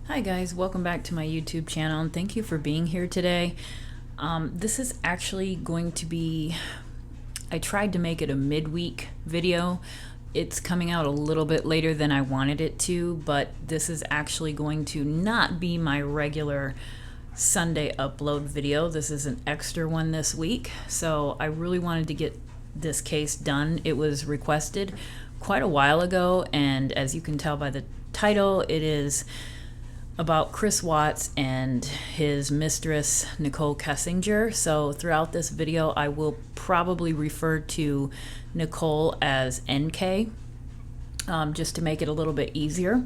Hi guys, welcome back to my YouTube channel and thank you for being here today. This is actually going to be, I tried to make it a midweek video. It's coming out a little bit later than I wanted it to, but this is actually going to not be my regular Sunday upload video. This is an extra one this week, so I really wanted to get this case done. It was requested quite a while ago, and as you can tell by the title, it is about Chris Watts and his mistress Nichol Kessinger. So throughout this video I will probably refer to Nichol as NK, just to make it a little bit easier.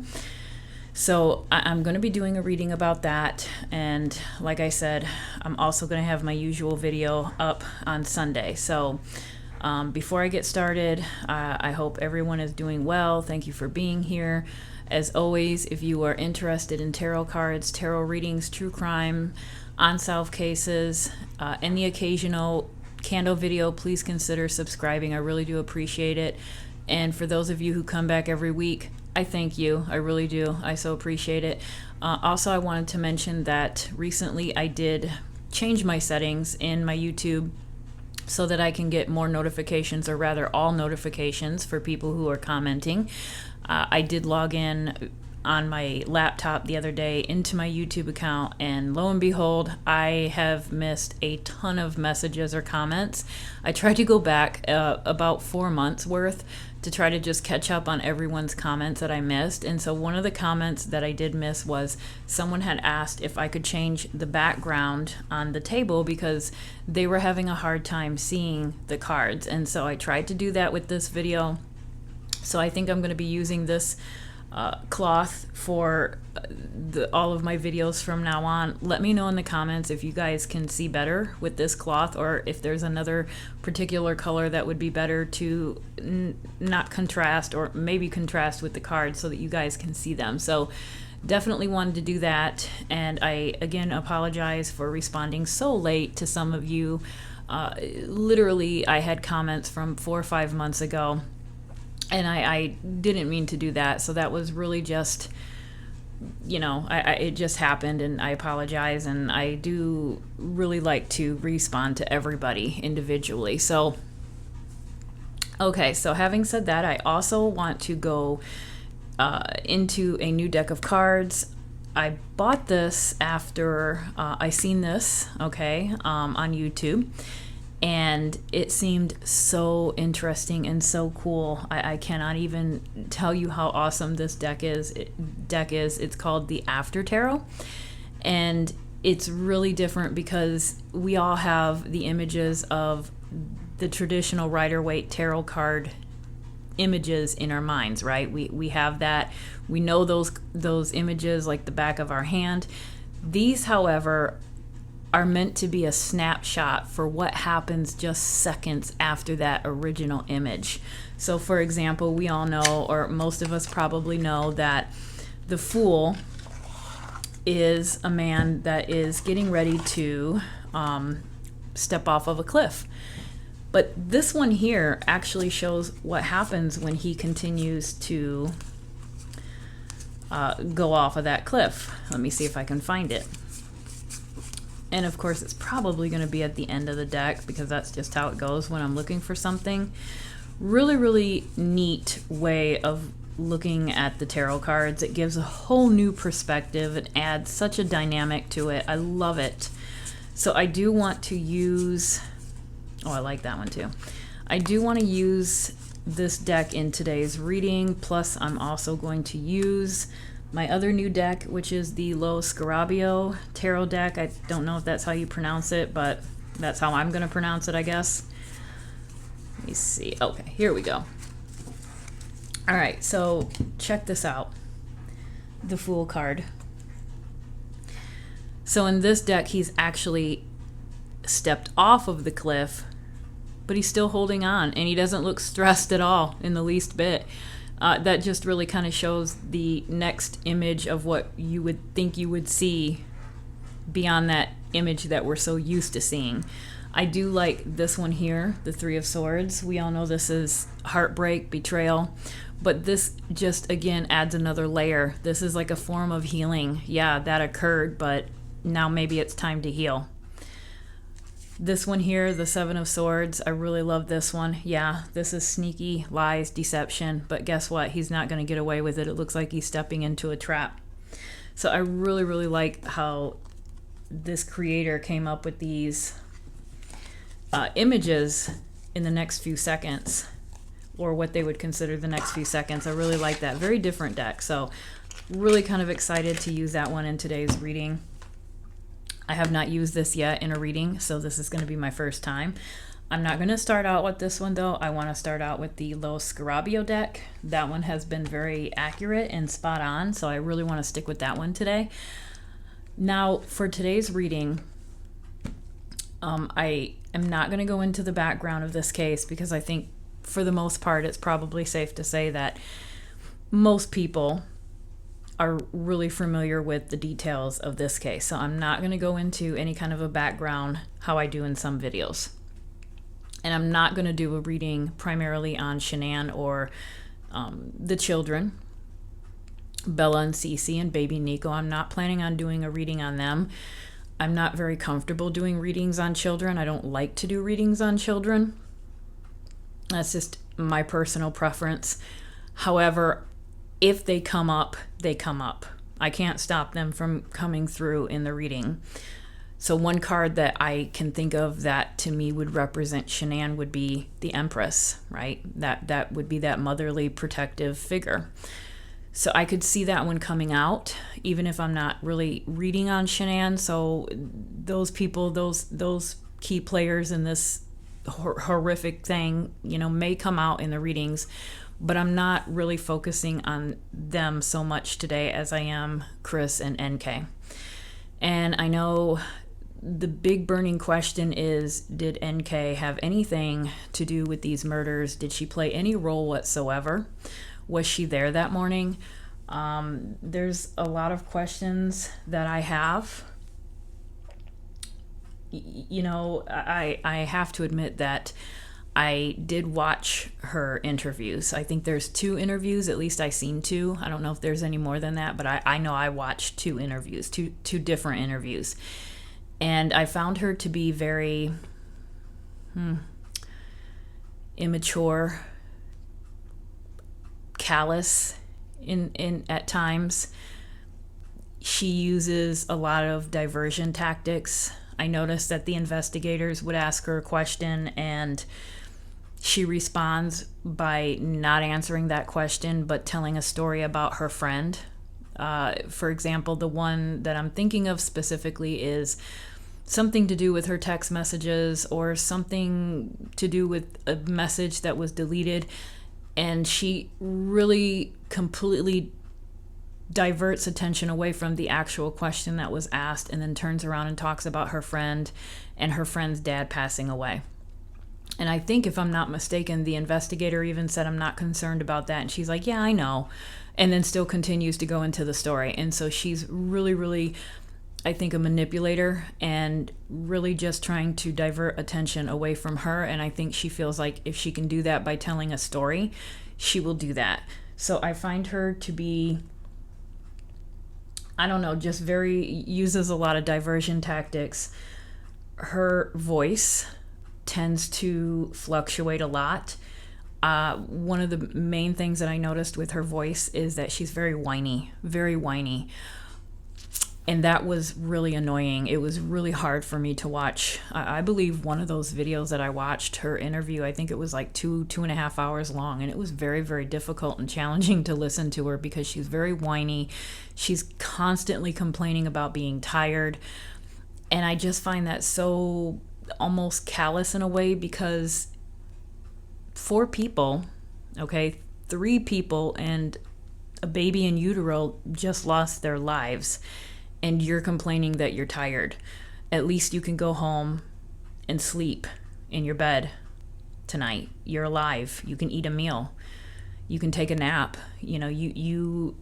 So I'm going to be doing a reading about that, and like I said, I'm also going to have my usual video up on Sunday. So before I get started, I hope everyone is doing well. Thank you for being here. As always, if you are interested in tarot cards, tarot readings, true crime, unsolved cases, and the occasional candle video, please consider subscribing. I really do appreciate it. And for those of you who come back every week, I thank you. I really do. I so appreciate it. Also, I wanted to mention that recently I did change my settings in my YouTube so that I can get more notifications, or rather all notifications for people who are commenting. I did log in on my laptop the other day into my YouTube account, and lo and behold, I have missed a ton of messages or comments. I tried to go back about 4 months worth to try to just catch up on everyone's comments that I missed. And so one of the comments that I did miss was someone had asked if I could change the background on the table because they were having a hard time seeing the cards. And so I tried to do that with this video. So I think I'm going to be using this cloth for all of my videos from now on. Let me know in the comments if you guys can see better with this cloth, or if there's another particular color that would be better to not contrast, or maybe contrast with the cards so that you guys can see them. So definitely wanted to do that, and I again apologize for responding so late to some of you. Literally, I had comments from 4 or 5 months ago, and I didn't mean to do that. So that was really just, you know, it just happened, and I apologize. And I do really like to respond to everybody individually. So, okay, so having said that, I also want to go into a new deck of cards. I bought this after I seen this, okay, on YouTube. And it seemed so interesting and so cool. I cannot even tell you how awesome this deck is. It's called the After Tarot, and it's really different because we all have the images of the traditional Rider-Waite tarot card images in our minds, right? We have that. We know those images like the back of our hand. These, however, are meant to be a snapshot for what happens just seconds after that original image. So for example, we all know, or most of us probably know, that the Fool is a man that is getting ready to step off of a cliff. But this one here actually shows what happens when he continues to go off of that cliff. Let me see if I can find it. And of course, it's probably going to be at the end of the deck because that's just how it goes when I'm looking for something. Really, really neat way of looking at the tarot cards. It gives a whole new perspective and adds such a dynamic to it. I love it. So I do want to use... Oh, I like that one too. I do want to use this deck in today's reading. Plus, I'm also going to use my other new deck, which is the Lo Scarabeo tarot deck. I don't know if that's how you pronounce it, but that's how I'm going to pronounce it, I guess. Let me see. Okay, here we go. All right, so check this out. The Fool card. So in this deck, he's actually stepped off of the cliff, but he's still holding on, and he doesn't look stressed at all in the least bit. That just really kind of shows the next image of what you would think you would see beyond that image that we're so used to seeing. I do like this one here, the Three of Swords. We all know this is heartbreak, betrayal. But this just, again, adds another layer. This is like a form of healing. Yeah, that occurred, but now maybe it's time to heal. This one here, the Seven of Swords, I really love this one. Yeah, this is sneaky, lies, deception, but guess what? He's not going to get away with it. It looks like he's stepping into a trap. So I really, really like how this creator came up with these images in the next few seconds, or what they would consider the next few seconds. I really like that. Very different deck. So really kind of excited to use that one in today's reading. I have not used this yet in a reading, so this is going to be my first time. I'm not going to start out with this one, though. I want to start out with the Lo Scarabeo deck. That one has been very accurate and spot on, so I really want to stick with that one today. Now, for today's reading, I am not going to go into the background of this case because I think, for the most part, it's probably safe to say that most people are really familiar with the details of this case. So I'm not going to go into any kind of a background how I do in some videos. And I'm not going to do a reading primarily on Shanann or the children, Bella and Cece and baby Nico. I'm not planning on doing a reading on them. I'm not very comfortable doing readings on children. I don't like to do readings on children. That's just my personal preference. However, if they come up, they come up. I can't stop them from coming through in the reading. So one card that I can think of that to me would represent Shanann would be the Empress, right? That would be that motherly protective figure. So I could see that one coming out, even if I'm not really reading on Shanann. So those people, those key players in this horrific thing, may come out in the readings. But I'm not really focusing on them so much today as I am Chris and NK. And I know the big burning question is, did NK have anything to do with these murders? Did she play any role whatsoever? Was she there that morning? There's a lot of questions that I have. I have to admit that I did watch her interviews. I think there's 2 interviews, at least I seen 2. I don't know if there's any more than that, but I know I watched 2 interviews, two different interviews. And I found her to be very immature, callous in at times. She uses a lot of diversion tactics. I noticed that the investigators would ask her a question and she responds by not answering that question, but telling a story about her friend. For example, the one that I'm thinking of specifically is something to do with her text messages or something to do with a message that was deleted. And she really completely diverts attention away from the actual question that was asked and then turns around and talks about her friend and her friend's dad passing away. And I think, if I'm not mistaken, the investigator even said, "I'm not concerned about that." And she's like, "Yeah, I know." And then still continues to go into the story. And so she's really, really, I think, a manipulator and really just trying to divert attention away from her. And I think she feels like if she can do that by telling a story, she will do that. So I find her to be, I don't know, just uses a lot of diversion tactics. Her voice tends to fluctuate a lot. One of the main things that I noticed with her voice is that she's very whiny, very whiny. And that was really annoying. It was really hard for me to watch. I believe one of those videos that I watched, her interview, I think it was like 2.5 hours long. And it was very, very difficult and challenging to listen to her because she's very whiny. She's constantly complaining about being tired. And I just find that so almost callous in a way, because 4 people, okay, 3 people and a baby in utero just lost their lives. And you're complaining that you're tired. At least you can go home and sleep in your bed tonight. You're alive. You can eat a meal. You can take a nap. It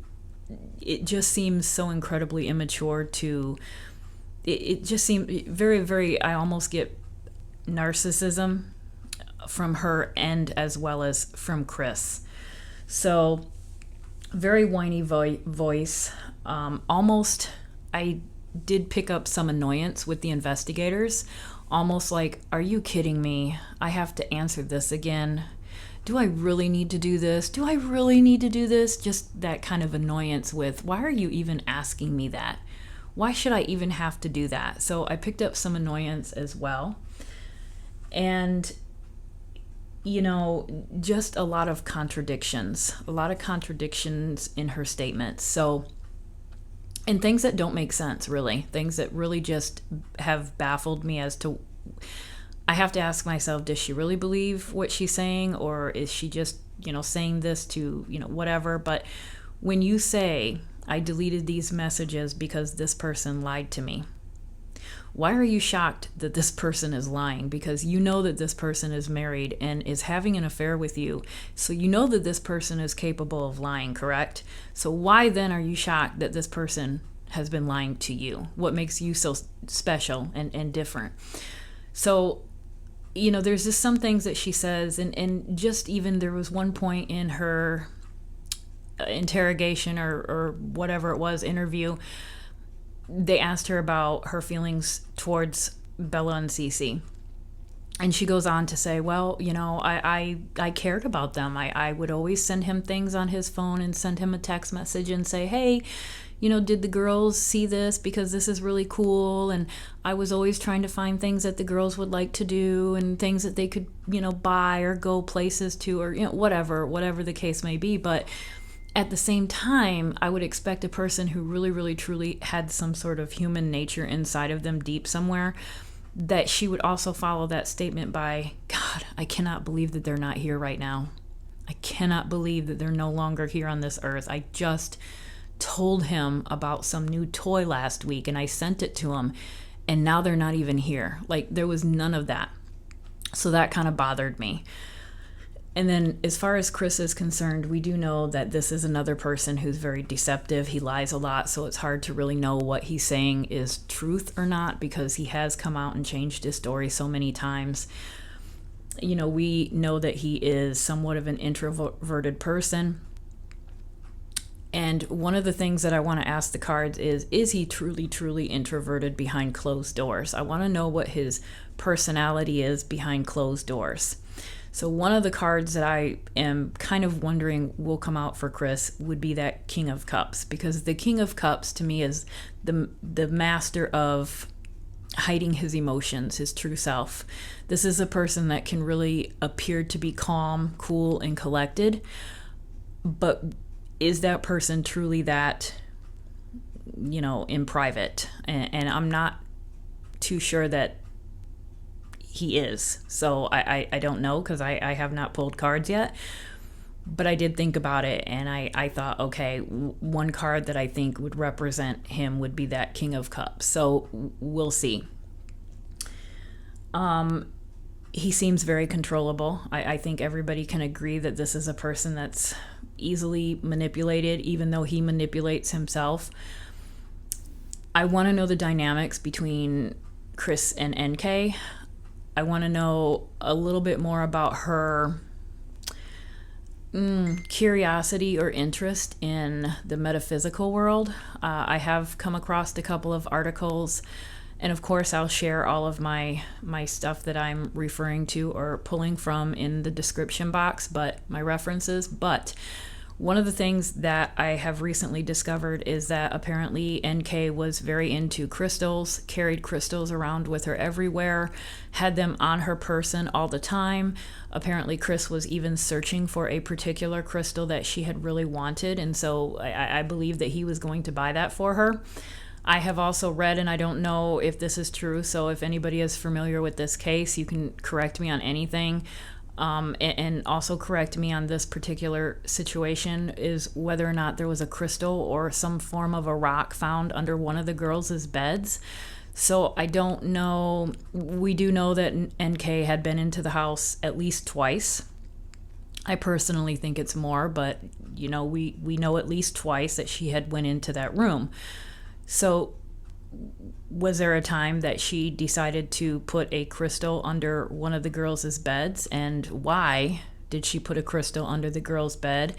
just seems so incredibly immature to, it just seems very, very, I almost get narcissism from her end as well as from Chris. So, very whiny voice. Almost, I did pick up some annoyance with the investigators. Almost like, are you kidding me? I have to answer this again. Do I really need to do this? Do I really need to do this? Just that kind of annoyance with, why are you even asking me that? Why should I even have to do that? So I picked up some annoyance as well. And, just a lot of contradictions in her statements. So, and things that don't make sense, really. Things that really just have baffled me as to, I have to ask myself, does she really believe what she's saying? Or is she just, saying this to, whatever? But when you say, I deleted these messages because this person lied to me, why are you shocked that this person is lying? Because you know that this person is married and is having an affair with you. So you know that this person is capable of lying, correct? So why then are you shocked that this person has been lying to you? What makes you so special and different? So, there's just some things that she says, and just even there was one point in her interrogation or whatever it was, interview, they asked her about her feelings towards Bella and Cece. And she goes on to say, well, I cared about them. I would always send him things on his phone and send him a text message and say, hey, did the girls see this? Because this is really cool. And I was always trying to find things that the girls would like to do and things that they could, buy or go places to, or, whatever the case may be. But at the same time, I would expect a person who really, really, truly had some sort of human nature inside of them deep somewhere, that she would also follow that statement by, God, I cannot believe that they're not here right now. I cannot believe that they're no longer here on this earth. I just told him about some new toy last week and I sent it to him and now they're not even here. Like, there was none of that. So that kind of bothered me. And then as far as Chris is concerned, we do know that this is another person who's very deceptive. He lies a lot, so it's hard to really know what he's saying is truth or not, because he has come out and changed his story so many times. We know that he is somewhat of an introverted person. And one of the things that I want to ask the cards is he truly, truly introverted behind closed doors? I want to know what his personality is behind closed doors. So one of the cards that I am kind of wondering will come out for Chris would be that King of Cups, because the King of Cups to me is the master of hiding his emotions, his true self. This is a person that can really appear to be calm, cool, and collected, but is that person truly that, in private? And I'm not too sure that he is. So I don't know, because I have not pulled cards yet. But I did think about it, and I thought, okay, one card that I think would represent him would be that King of Cups. So we'll see. He seems very controllable. I think everybody can agree that this is a person that's easily manipulated, even though he manipulates himself. I want to know the dynamics between Chris and NK. I want to know a little bit more about her curiosity or interest in the metaphysical world. I have come across a couple of articles, and of course I'll share all of my stuff that I'm referring to or pulling from in the description box, but my references. But one of the things that I have recently discovered is that apparently NK was very into crystals, carried crystals around with her everywhere, had them on her person all the time. Apparently Chris was even searching for a particular crystal that she had really wanted, and so I believe that he was going to buy that for her. I have also read, and I don't know if this is true, so if anybody is familiar with this case, you can correct me on anything. And also correct me on this particular situation, is whether or not there was a crystal or some form of a rock found under one of the girls' beds. So I don't know. We do know that NK had been into the house at least twice. I personally think it's more, but we know at least twice that she had went into that room. So was there a time that she decided to put a crystal under one of the girls' beds, and why did she put a crystal under the girl's bed?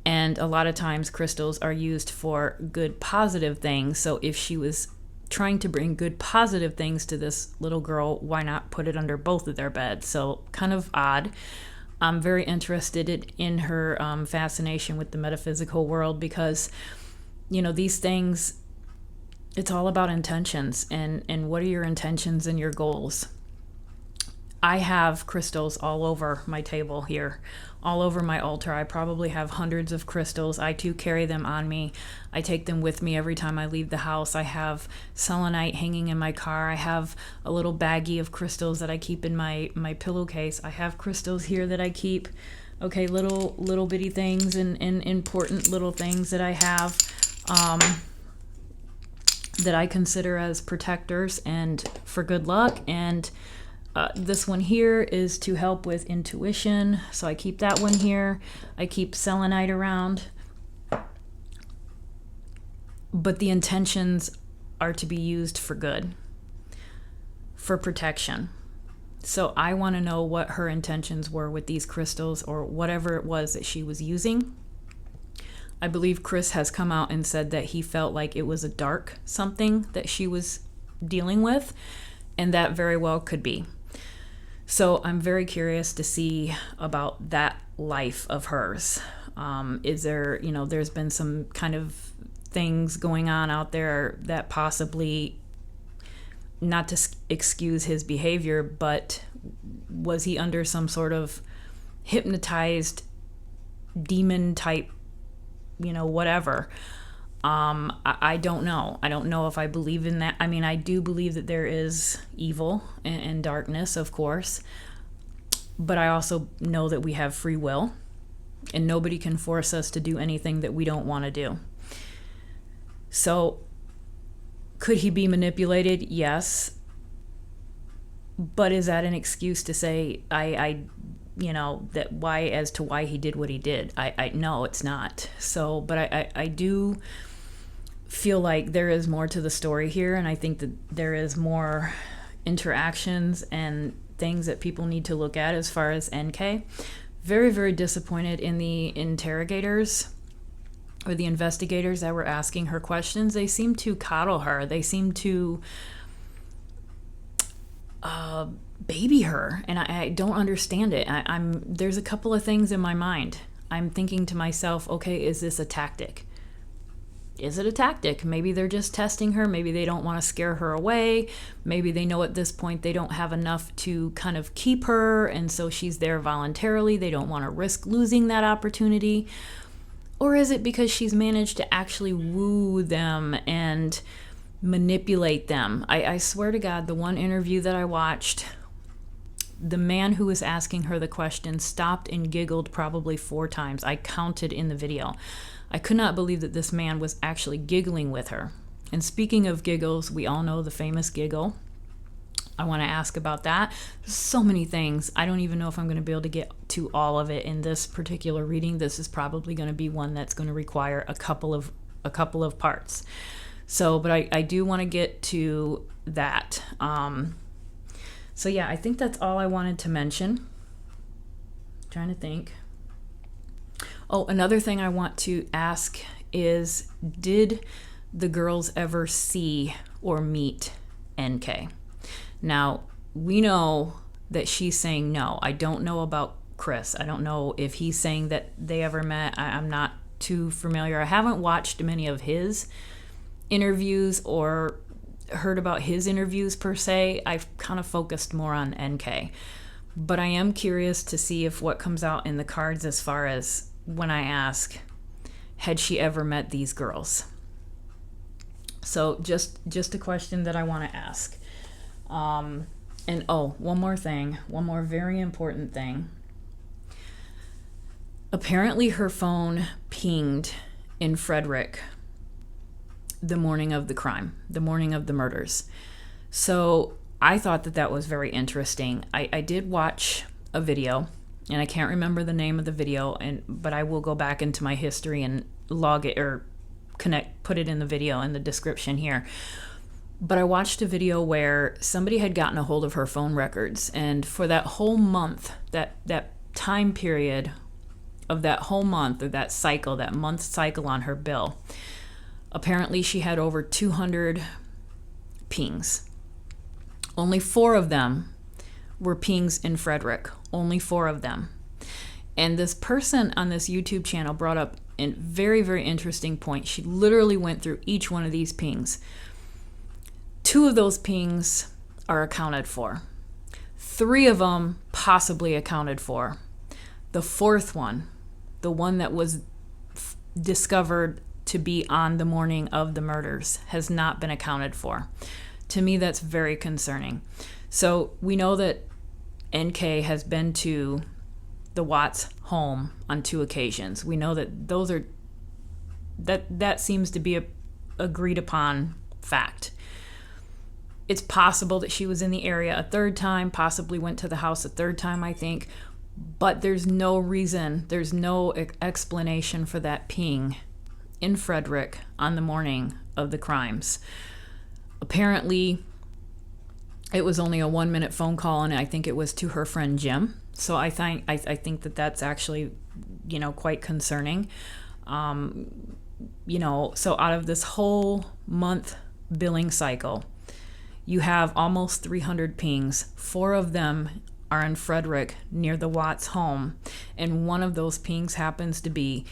And a lot of times crystals are used for good positive things. So if she was trying to bring good positive things to this little girl, why not put it under both of their beds? So kind of odd. I'm very interested in her fascination with the metaphysical world because, these things, it's all about intentions and what are your intentions and your goals. I have crystals all over my table here, all over my altar. I probably have hundreds of crystals. I too carry them on me. I take them with me every time I leave the house. I have selenite hanging in my car. I have a little baggie of crystals that I keep in my pillowcase. I have crystals here that I keep, little bitty things and important little things that I have that I consider as protectors and for good luck. And this one here is to help with intuition, so I keep that one here. I keep selenite around. But the intentions are to be used for good, for protection. So I want to know what her intentions were with these crystals or whatever it was that she was using. I believe Chris has come out and said that he felt like it was a dark something that she was dealing with, and that very well could be. So I'm very curious to see about that life of hers. Is there, there's been some kind of things going on out there that possibly, not to excuse his behavior, but was he under some sort of hypnotized demon type, whatever. I don't know. I don't know if I believe in that. I mean, I do believe that there is evil and darkness, of course. But I also know that we have free will. And nobody can force us to do anything that we don't want to do. So, could he be manipulated? Yes. But is that an excuse to say, that why he did what he did? I no, it's not. So, but I do feel like there is more to the story here, and I think that there is more interactions and things that people need to look at as far as NK. Very, very disappointed in the interrogators or the investigators that were asking her questions. They seem to coddle her. They seem to baby her, and I don't understand it. There's a couple of things in my mind. I'm thinking to myself, okay, is this a tactic? Is it a tactic? Maybe they're just testing her. Maybe they don't want to scare her away. Maybe they know at this point they don't have enough to kind of keep her, and so she's there voluntarily. They don't want to risk losing that opportunity. Or is it because she's managed to actually woo them and manipulate them? I swear to God, the one interview that I watched, the man who was asking her the question stopped and giggled probably 4 times. I counted in the video. I could not believe that this man was actually giggling with her. And speaking of giggles, we all know the famous giggle. I want to ask about that. There's so many things. I don't even know if I'm going to be able to get to all of it in this particular reading. This is probably going to be one that's going to require a couple of parts. So, but I do want to get to that. So yeah, I think that's all I wanted to mention. Trying to think. Oh, another thing I want to ask is, did the girls ever see or meet NK? Now, we know that she's saying no. I don't know about Chris. I don't know if he's saying that they ever met. I'm not too familiar. I haven't watched many of his interviews or heard about his interviews per se. I've kind of focused more on NK. But I am curious to see if what comes out in the cards as far as when I ask, had she ever met these girls? So just a question that I want to ask. And one more very important thing. Apparently her phone pinged in Frederick the morning of the crime, the morning of the murders. So I thought that was very interesting. I did watch a video, and I can't remember the name of the video, but I will go back into my history and log it or put it in the video in the description here. But I watched a video where somebody had gotten a hold of her phone records, and for that whole month, that time period of that whole month, or that cycle, that month cycle on her bill, apparently she had over 200 pings. Only 4 of them were pings in Frederick. Only 4 of them. And this person on this YouTube channel brought up a very, very interesting point. She literally went through each one of these pings. 2 of those pings are accounted for. 3 of them possibly accounted for. The 4th one, the one that was discovered to be on the morning of the murders, has not been accounted for. To me, that's very concerning. So we know that NK has been to the Watts home on 2 occasions. We know that those are that seems to be a agreed upon fact. It's possible that she was in the area a 3rd time, possibly went to the house a 3rd time, I think, but there's no reason, there's no explanation for that ping in Frederick on the morning of the crimes. Apparently, it was only a 1-minute phone call, and I think it was to her friend Jim. So I think that that's actually, quite concerning. So out of this whole month billing cycle, you have almost 300 pings. 4 of them are in Frederick near the Watts home, and one of those pings happens to be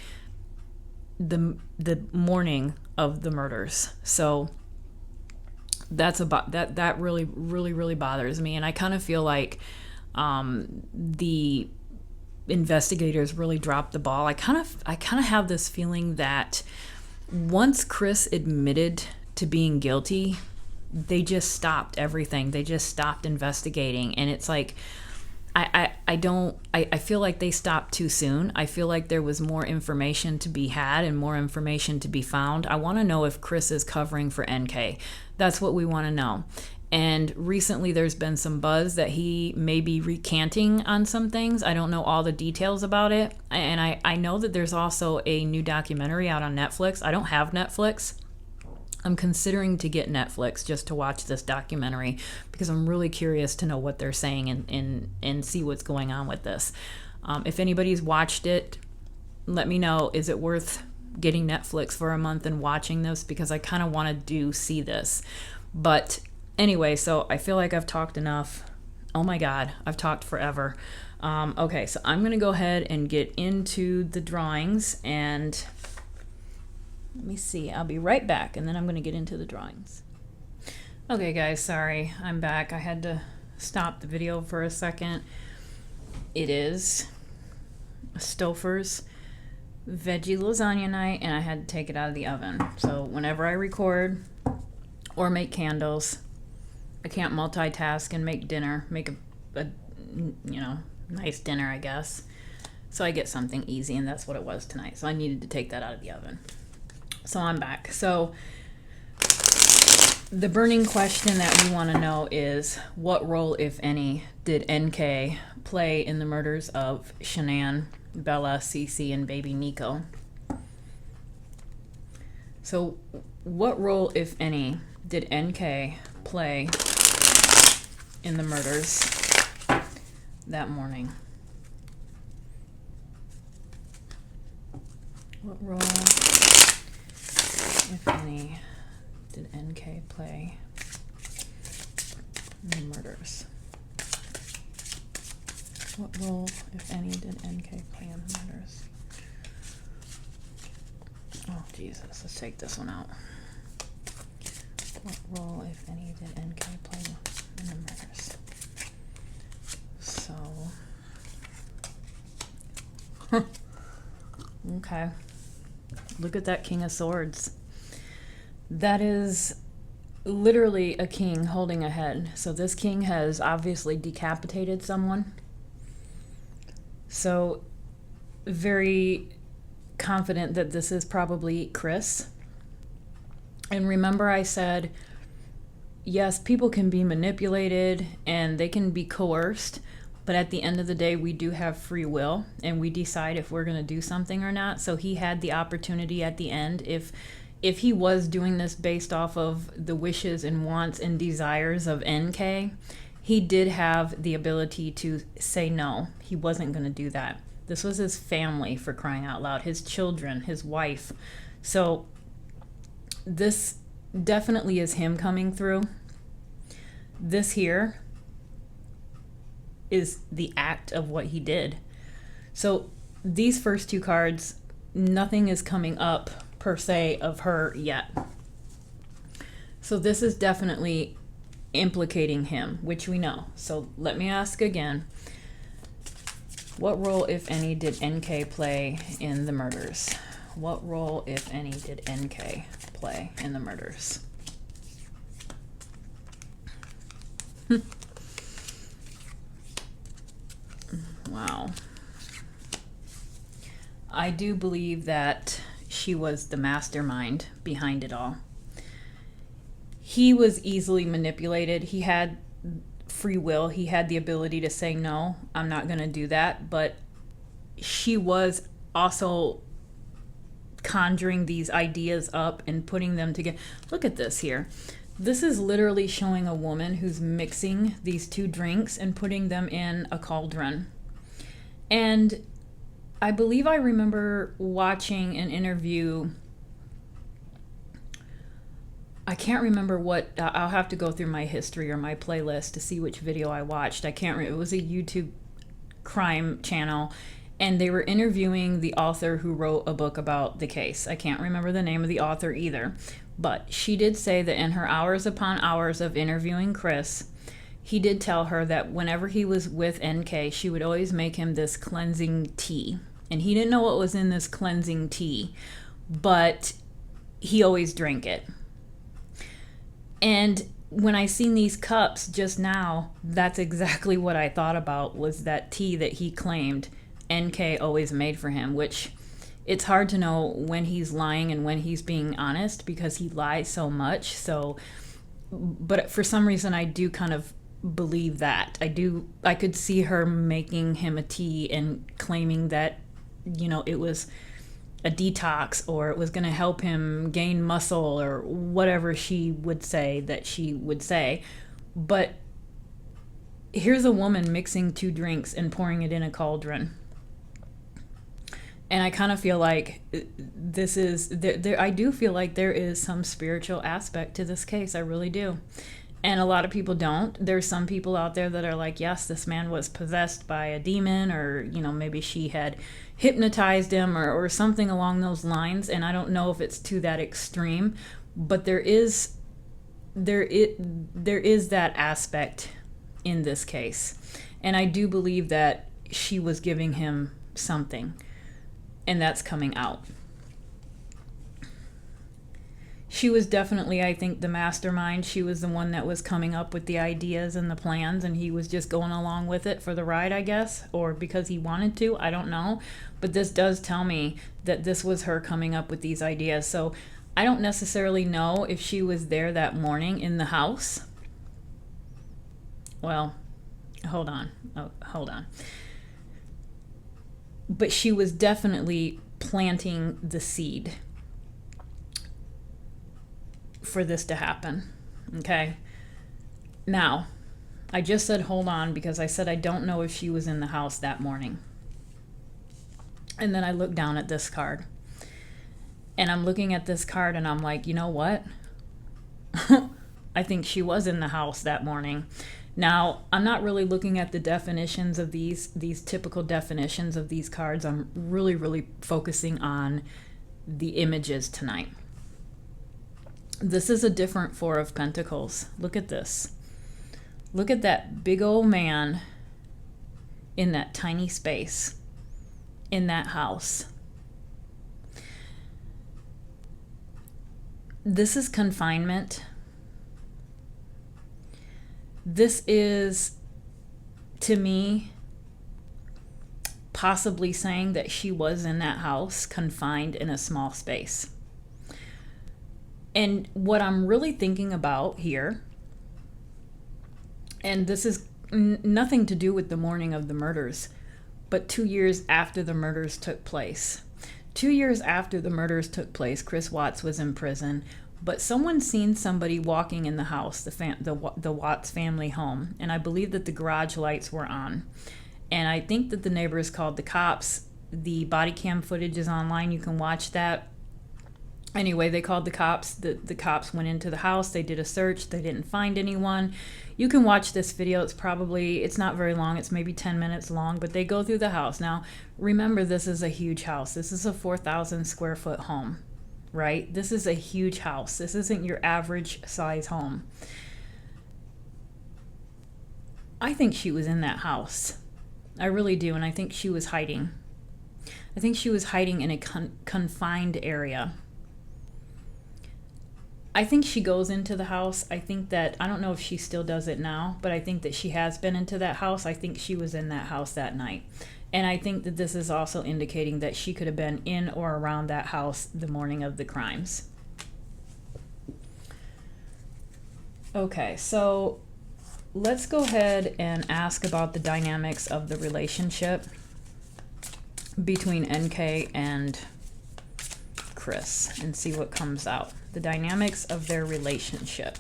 the morning of the murders. So that's about that really, really, really bothers me, and I kind of feel like the investigators really dropped the ball. I kind of have this feeling that once Chris admitted to being guilty, they just stopped everything. They just stopped investigating, and it's like I feel like they stopped too soon. I feel like there was more information to be had and more information to be found. I want to know if Chris is covering for NK. That's what we want to know. And recently there's been some buzz that he may be recanting on some things. I don't know all the details about it. And I know that there's also a new documentary out on Netflix. I don't have Netflix. I'm considering to get Netflix just to watch this documentary because I'm really curious to know what they're saying and see what's going on with this. If anybody's watched it, let me know. Is it worth getting Netflix for a month and watching this? Because I kind of want to see this. But anyway, so I feel like I've talked enough. Oh my God, I've talked forever. Okay, so I'm going to go ahead and get into the drawings, and let me see. I'll be right back, and then I'm going to get into the drawings. Okay, guys, sorry. I'm back. I had to stop the video for a second. It is Stouffer's veggie lasagna night, and I had to take it out of the oven. So whenever I record or make candles, I can't multitask and make dinner, make a nice dinner, I guess. So I get something easy, and that's what it was tonight. So I needed to take that out of the oven. So I'm back. So the burning question that we want to know is, what role, if any, did NK play in the murders of Shanann, Bella, Cece, and baby Nico? So what role, if any, did NK play in the murders that morning? What role, if any, did NK play in the murders? What role, if any, did NK play in the murders? Oh, Jesus. Let's take this one out. What role, if any, did NK play in the murders? So, okay. Look at that King of Swords. That is literally a king holding a head. So this king has obviously decapitated someone. So very confident that this is probably Chris. And remember I said, yes, people can be manipulated and they can be coerced, but at the end of the day, we do have free will and we decide if we're going to do something or not. So he had the opportunity at the end. If he was doing this based off of the wishes and wants and desires of NK, he did have the ability to say no. He wasn't going to do that. This was his family, for crying out loud, his children, his wife. So this definitely is him coming through. This here is the act of what he did. So these first two cards, nothing is coming up per se of her yet. So this is definitely implicating him, which we know. So let me ask again. What role, if any, did NK play in the murders? What role, if any, did NK play in the murders? Wow. I do believe that she was the mastermind behind it all. He was easily manipulated. He had free will. He had the ability to say, no, I'm not going to do that. But she was also conjuring these ideas up and putting them together. Look at this here. This is literally showing a woman who's mixing these two drinks and putting them in a cauldron. And I believe I remember watching an interview. I can't remember what, I'll have to go through my history or my playlist to see which video I watched. I can't remember. It was a YouTube crime channel, and they were interviewing the author who wrote a book about the case. I can't remember the name of the author either, but she did say that in her hours upon hours of interviewing Chris, he did tell her that whenever he was with NK, she would always make him this cleansing tea. And he didn't know what was in this cleansing tea, but he always drank it. And when I seen these cups just now, that's exactly what I thought about, was that tea that he claimed NK always made for him, which it's hard to know when he's lying and when he's being honest because he lies so much. So, but for some reason I do kind of believe that. I could see her making him a tea and claiming that, you know, it was a detox or it was going to help him gain muscle or whatever she would say that she would say. But here's a woman mixing two drinks and pouring it in a cauldron. And I kind of feel like this is there. I do feel like there is some spiritual aspect to this case. I really do. And a lot of people don't. There's some people out there that are like, yes, this man was possessed by a demon, or, you know, maybe she had hypnotized him or something along those lines. And I don't know if it's to that extreme, but there is that aspect in this case. And I do believe that she was giving him something, and that's coming out. She was definitely, I think, the mastermind. She was the one that was coming up with the ideas and the plans, and he was just going along with it for the ride, I guess, or because he wanted to. I don't know. But this does tell me that this was her coming up with these ideas. So I don't necessarily know if she was there that morning in the house. Well, hold on. But she was definitely planting the seed for this to happen. Okay. Now, I just said hold on because I said I don't know if she was in the house that morning. And then I looked down at this card. And I'm looking at this card and I'm like, you know what? I think she was in the house that morning. Now, I'm not really looking at the definitions of these typical definitions of these cards. I'm really focusing on the images tonight. This is a different Four of Pentacles. Look at this. Look at that big old man in that tiny space in that house. This is confinement. This is, to me, possibly saying that she was in that house, confined in a small space. And what I'm really thinking about here, and this is nothing to do with the morning of the murders, but 2 years after the murders took place. 2 years after the murders took place, Chris Watts was in prison, but someone seen somebody walking in the house, the Watts family home, and I believe that the garage lights were on. And I think that the neighbors called the cops. The body cam footage is online. You can watch that. Anyway, they called the cops. The cops went into the house. They did a search. They didn't find anyone. You can watch this video. It's not very long. It's maybe 10 minutes long, but they go through the house. Now, remember, this is a huge house. This is a 4,000 square foot home, right? This is a huge house. This isn't your average size home. I think she was in that house. I really do, and I think she was hiding. I think she was hiding in a confined area. I think she goes into the house. I don't know if she still does it now, but I think that she has been into that house. I think she was in that house that night. And I think that this is also indicating that she could have been in or around that house the morning of the crimes. Okay, so let's go ahead and ask about the dynamics of the relationship between NK and Chris and see what comes out. The dynamics of their relationship.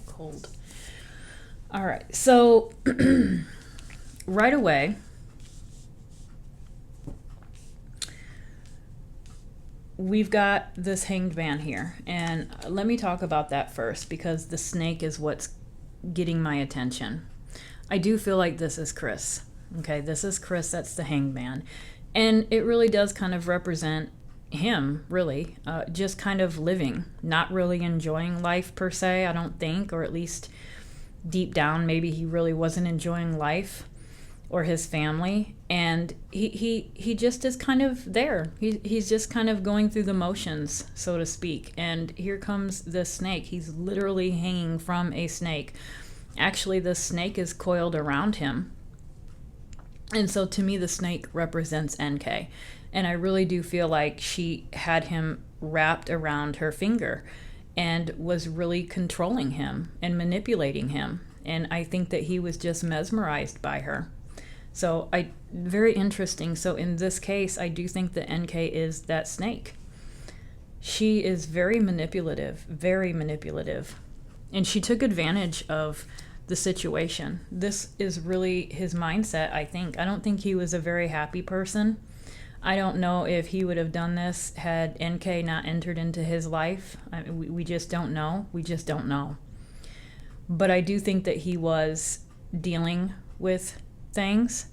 Cold. All right, so right away, we've got this hanged man here, and let me talk about that first because the snake is what's getting my attention. I do feel like this is Chris. Okay, this is Chris, that's the hanged man, and it really does kind of represent him, really, just kind of living, not really enjoying life per se, I don't think, or at least deep down, maybe he really wasn't enjoying life or his family, and he just is kind of there. He's just kind of going through the motions, so to speak. And here comes the snake. He's literally hanging from a snake. Actually, the snake is coiled around him. And so to me, the snake represents NK. And I really do feel like she had him wrapped around her finger and was really controlling him and manipulating him. And I think that he was just mesmerized by her. So very interesting. So in this case, I do think that NK is that snake. She is very manipulative. And she took advantage of the situation. This is really his mindset, I think. I don't think he was a very happy person. I don't know if he would have done this had NK not entered into his life. We just don't know. We just don't know. But I do think that he was dealing with things.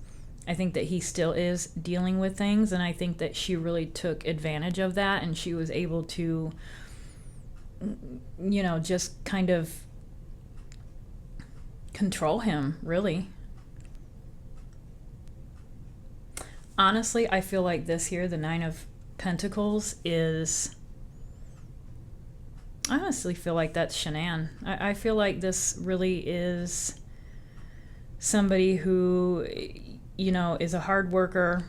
I think that he still is dealing with things, and I think that she really took advantage of that, and she was able to, just kind of control him, really. Honestly, I feel like this here, the Nine of Pentacles, I honestly feel like that's Shanann. I feel like this really is somebody who, is a hard worker.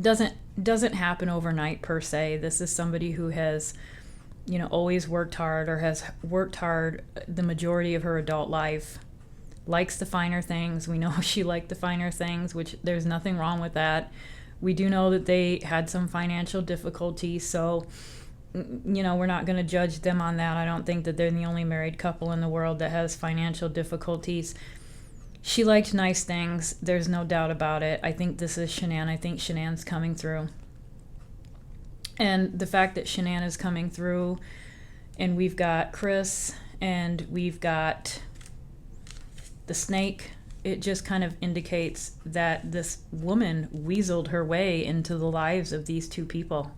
Doesn't happen overnight per se. This is somebody who has, always worked hard or has worked hard the majority of her adult life. Likes the finer things. We know she liked the finer things, which there's nothing wrong with that. We do know that they had some financial difficulties, so we're not going to judge them on that. I don't think that they're the only married couple in the world that has financial difficulties. She liked nice things. There's no doubt about it. I think this is Shanann. I think Shanann's coming through. And the fact that Shanann is coming through, and we've got Chris, and we've got the snake, it just kind of indicates that this woman weaseled her way into the lives of these two people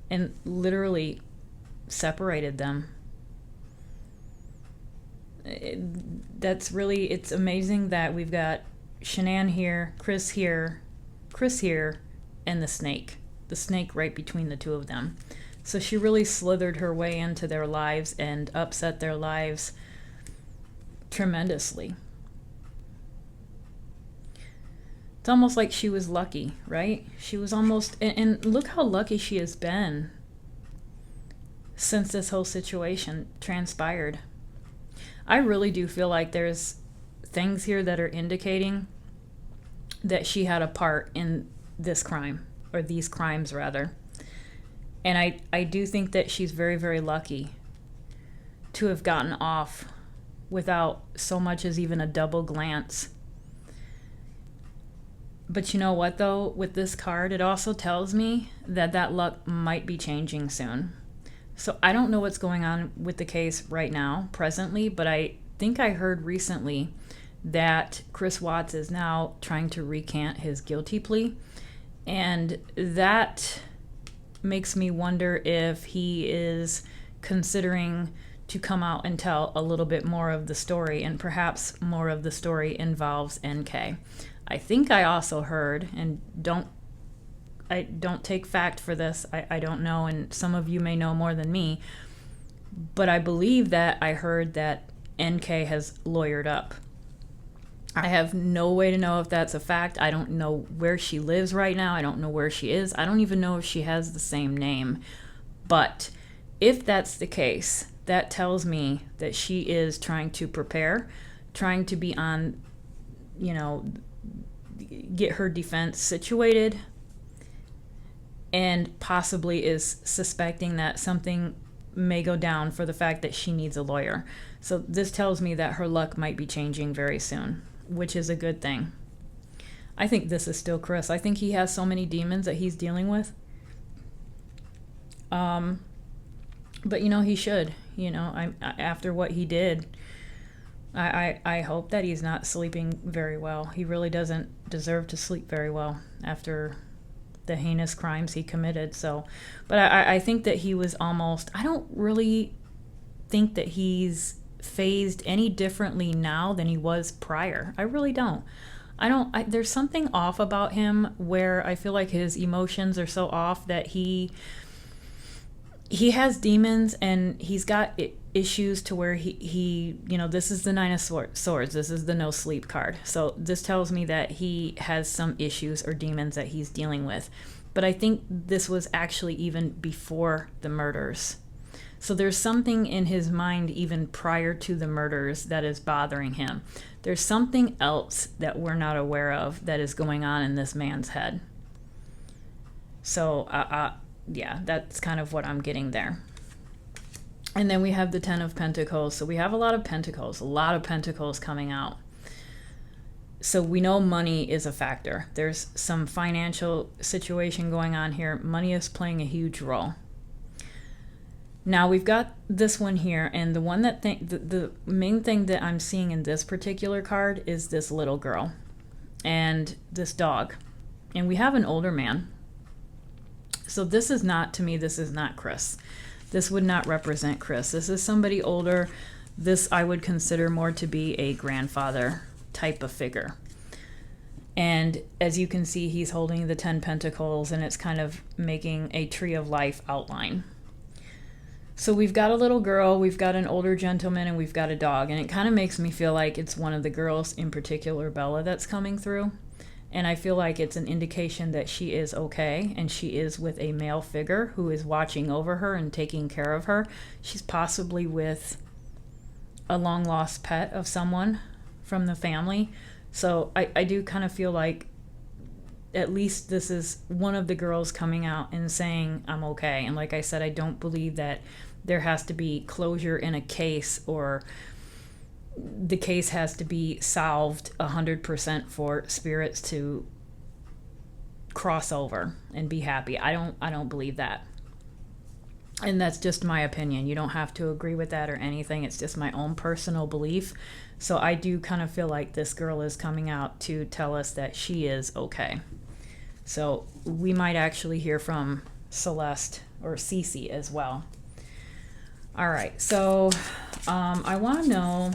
and literally separated them. It's amazing that we've got Shanann here, Chris here, and the snake right between the two of them. So she really slithered her way into their lives and upset their lives tremendously. It's almost like she was lucky, right? She was almost, and look how lucky she has been since this whole situation transpired. I really do feel like there's things here that are indicating that she had a part in this crime, or these crimes rather. And I do think that she's very, very lucky to have gotten off without so much as even a double glance. But you know what, though? With this card, it also tells me that that luck might be changing soon. So I don't know what's going on with the case right now, presently, but I think I heard recently that Chris Watts is now trying to recant his guilty plea. And that makes me wonder if he is considering to come out and tell a little bit more of the story, and perhaps more of the story involves NK. I think I also heard, and I don't take fact for this, I don't know, and some of you may know more than me, but I believe that I heard that NK has lawyered up. I have no way to know if that's a fact. I don't know where she lives right now. I don't know where she is. I don't even know if she has the same name. But if that's the case, that tells me that she is trying to prepare, trying to be on, get her defense situated, and possibly is suspecting that something may go down for the fact that she needs a lawyer. So this tells me that her luck might be changing very soon, which is a good thing. I think this is still Chris. I think he has so many demons that he's dealing with. But he should. After what he did, I hope that he's not sleeping very well. He really doesn't deserve to sleep very well after the heinous crimes he committed. So, but I think that he was almost, I don't really think that he's phased any differently now than he was prior. I really don't. There's something off about him where I feel like his emotions are so off that he has demons, and he's got issues to where he this is the Nine of Swords. This is the no sleep card. So this tells me that he has some issues or demons that he's dealing with. But I think this was actually even before the murders. So there's something in his mind even prior to the murders that is bothering him. There's something else that we're not aware of that is going on in this man's head. So yeah, that's kind of what I'm getting there. And then we have the Ten of Pentacles. So we have a lot of pentacles coming out. So we know money is a factor. There's some financial situation going on here. Money is playing a huge role. Now we've got this one here, and the one that the main thing that I'm seeing in this particular card is this little girl and this dog. And we have an older man. So this is not Chris. This would not represent Chris. This is somebody older. This I would consider more to be a grandfather type of figure. And as you can see, he's holding the 10 Pentacles, and it's kind of making a tree of life outline. So we've got a little girl, we've got an older gentleman, and we've got a dog. And it kind of makes me feel like it's one of the girls, in particular Bella, that's coming through. And I feel like it's an indication that she is okay, and she is with a male figure who is watching over her and taking care of her. She's possibly with a long-lost pet of someone from the family. So I do kind of feel like at least this is one of the girls coming out and saying, I'm okay. And like I said, I don't believe that there has to be closure in a case, or the case has to be solved 100% for spirits to cross over and be happy. I don't believe that. And that's just my opinion. You don't have to agree with that or anything. It's just my own personal belief. So I do kind of feel like this girl is coming out to tell us that she is okay. So we might actually hear from Celeste or Cece as well. All right, so I want to know,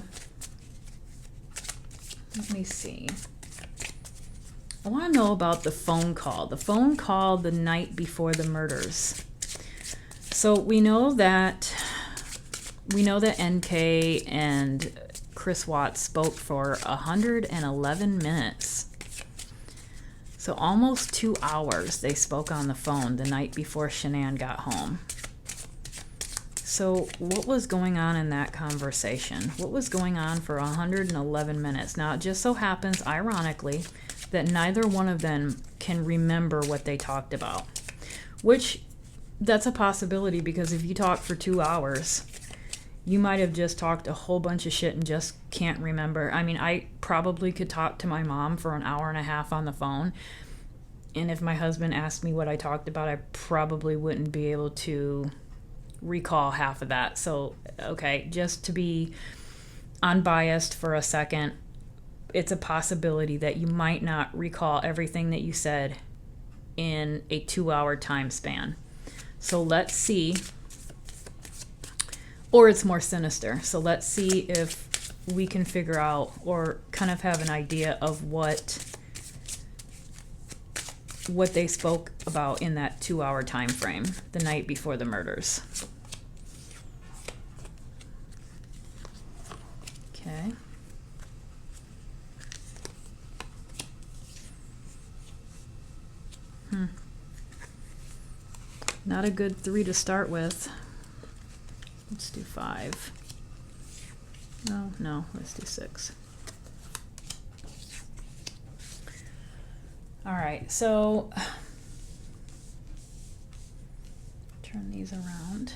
let me see. I want to know about the phone call the night before the murders. So we know that NK and Chris Watts spoke for 111 minutes. So almost 2 hours they spoke on the phone the night before Shanann got home. So what was going on in that conversation? What was going on for 111 minutes? Now, it just so happens, ironically, that neither one of them can remember what they talked about. Which, that's a possibility, because if you talk for 2 hours, you might have just talked a whole bunch of shit and just can't remember. I mean, I probably could talk to my mom for an hour and a half on the phone, and if my husband asked me what I talked about, I probably wouldn't be able to recall half of that. So, okay, just to be unbiased for a second, it's a possibility that you might not recall everything that you said in a 2-hour time span. So let's see. Or it's more sinister. So let's see if we can figure out or kind of have an idea of what they spoke about in that 2-hour time frame the night before the murders. Okay. Not a good 3 to start with. Let's do 5. No, let's do 6. All right, so turn these around.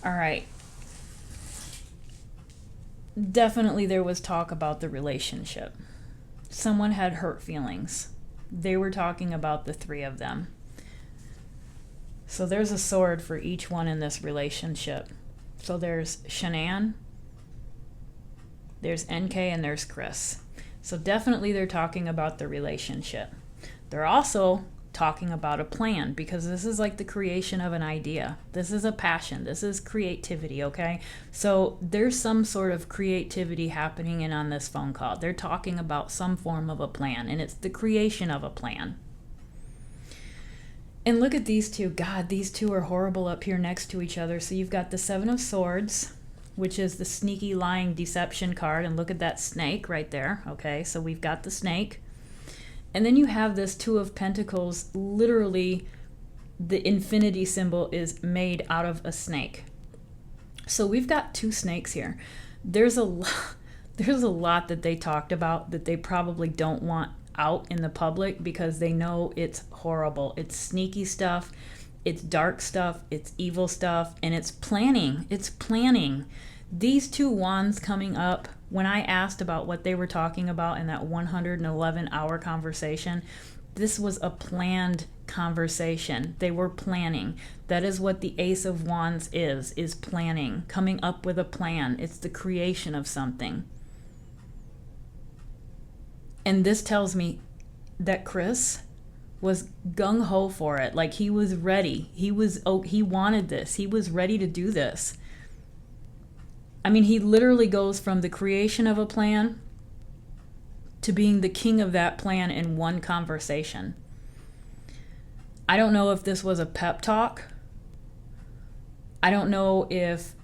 All right. Definitely there was talk about the relationship. Someone had hurt feelings. They were talking about the 3 of them. So there's a sword for each one in this relationship. So there's Shanann, there's NK, and there's Chris. So definitely they're talking about the relationship. They're also talking about a plan, because this is like the creation of an idea. This is a passion. This is creativity, okay? So there's some sort of creativity happening in on this phone call. They're talking about some form of a plan, and it's the creation of a plan. And look at these two. God, these two are horrible up here next to each other. So you've got the 7 of Swords, which is the sneaky, lying, deception card. And look at that snake right there. Okay, so we've got the snake. And then you have this 2 of Pentacles. Literally, the infinity symbol is made out of a snake. So we've got 2 snakes here. There's a lot that they talked about that they probably don't want out in the public, because they know it's horrible. It's sneaky stuff, it's dark stuff, it's evil stuff, and it's planning. It's planning. These 2 wands coming up, when I asked about what they were talking about in that 111-hour conversation, this was a planned conversation. They were planning. That is what the Ace of Wands is planning, coming up with a plan. It's the creation of something. And this tells me that Chris was gung-ho for it. Like, he was ready. He wanted this. He was ready to do this. I mean, he literally goes from the creation of a plan to being the king of that plan in one conversation. I don't know if this was a pep talk. I don't know if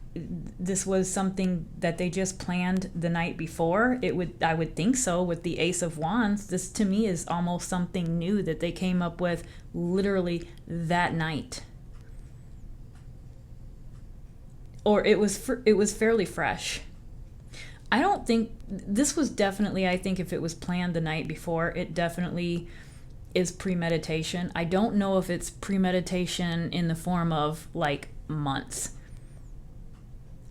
this was something that they just planned the night before. I would think so with the Ace of Wands. This to me is almost something new that they came up with literally that night. Or it was fairly fresh. I don't think this was definitely, I think if it was planned the night before, it definitely is premeditation. I don't know if it's premeditation in the form of like months.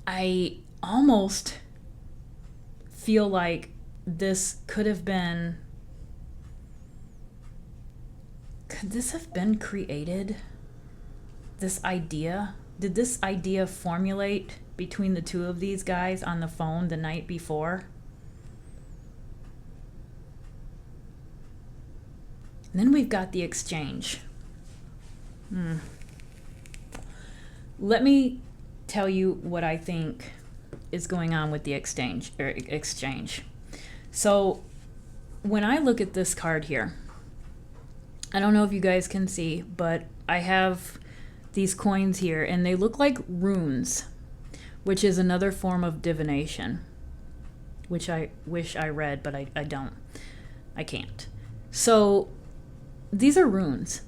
I almost feel like this could this have been created? This idea? Did this idea formulate between the 2 of these guys on the phone the night before? And then we've got the exchange. Let me tell you what I think is going on with the exchange. So when I look at this card here, I don't know if you guys can see, but I have these coins here, and they look like runes, which is another form of divination. which I wish I read, but I don't. I can't. So these are runes.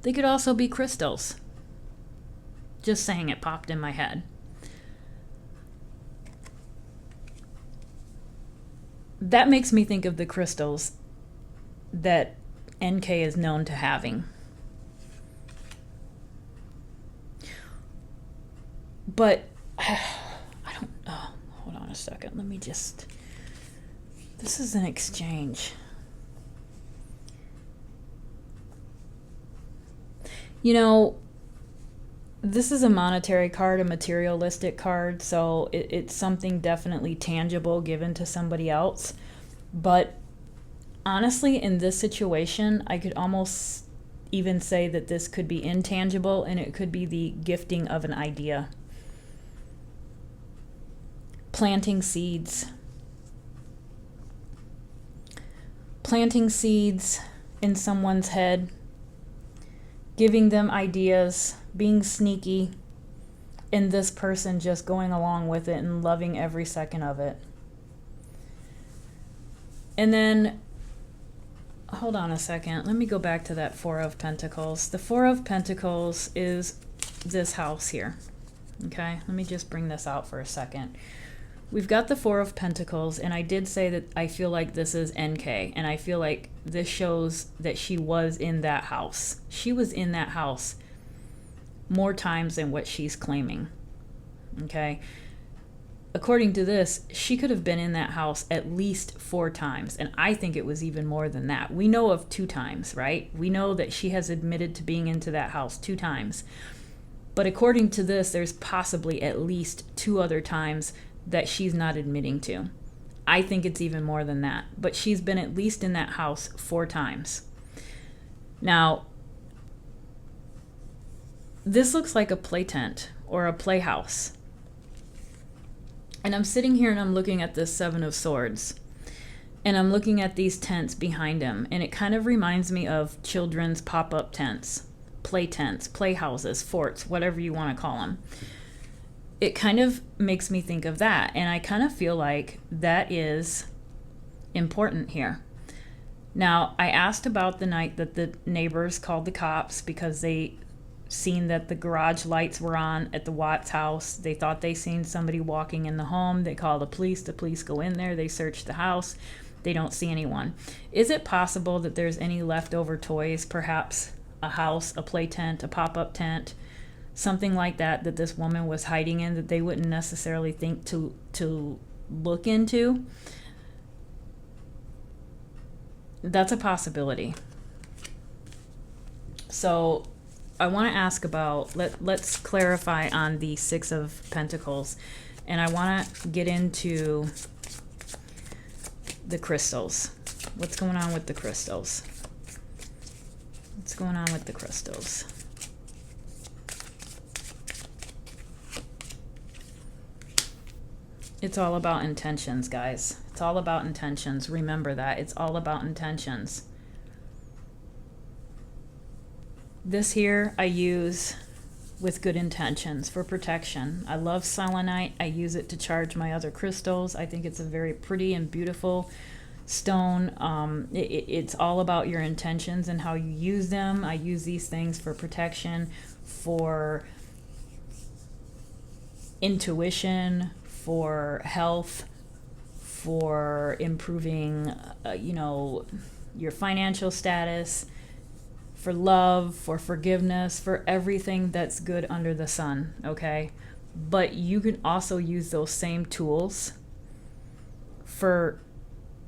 They could also be crystals. Just saying, it popped in my head. That makes me think of the crystals that NK is known to having. But I don't, oh, hold on a second. Let me just, this is an exchange. You know, this is a monetary card, a materialistic card, so it's something definitely tangible given to somebody else. But honestly, in this situation, I could almost even say that this could be intangible, and it could be the gifting of an idea. Planting seeds. Planting seeds in someone's head, giving them ideas, being sneaky, and this person just going along with it and loving every second of it. And then, hold on a second, let me go back to that Four of Pentacles. The Four of Pentacles is this house here. Okay, let me just bring this out for a second. We've got the Four of Pentacles, and I did say that I feel like this is NK, and I feel like this shows that she was in that house. She was in that house more times than what she's claiming. Okay? According to this, she could have been in that house at least 4 times, and I think it was even more than that. We know of 2 times, right? We know that she has admitted to being into that house 2 times. But according to this, there's possibly at least 2 other times that she's not admitting to. I think it's even more than that. But she's been at least in that house 4 times. Now, this looks like a play tent or a playhouse. And I'm sitting here and I'm looking at this Seven of Swords. And I'm looking at these tents behind him. And it kind of reminds me of children's pop-up tents, playhouses, forts, whatever you want to call them. It kind of makes me think of that. And I kind of feel like that is important here. Now, I asked about the night that the neighbors called the cops because they seen that the garage lights were on at the Watts house. They thought they seen somebody walking in the home. They call the police go in there, they search the house, they don't see anyone. Is it possible that there's any leftover toys, perhaps a house, a play tent, a pop-up tent, something like that this woman was hiding in that they wouldn't necessarily think to look into? That's a possibility. So I want to ask about, let's clarify on the Six of Pentacles, and I want to get into the crystals. What's going on with the crystals? What's going on with the crystals? It's all about intentions, guys. It's all about intentions. Remember that. It's all about intentions. This here I use with good intentions for protection. I love selenite. I use it to charge my other crystals. I think it's a very pretty and beautiful stone. It's all about your intentions and how you use them. I use these things for protection, for intuition, for health, for improving, your financial status, for love, for forgiveness, for everything that's good under the sun, okay? But you can also use those same tools for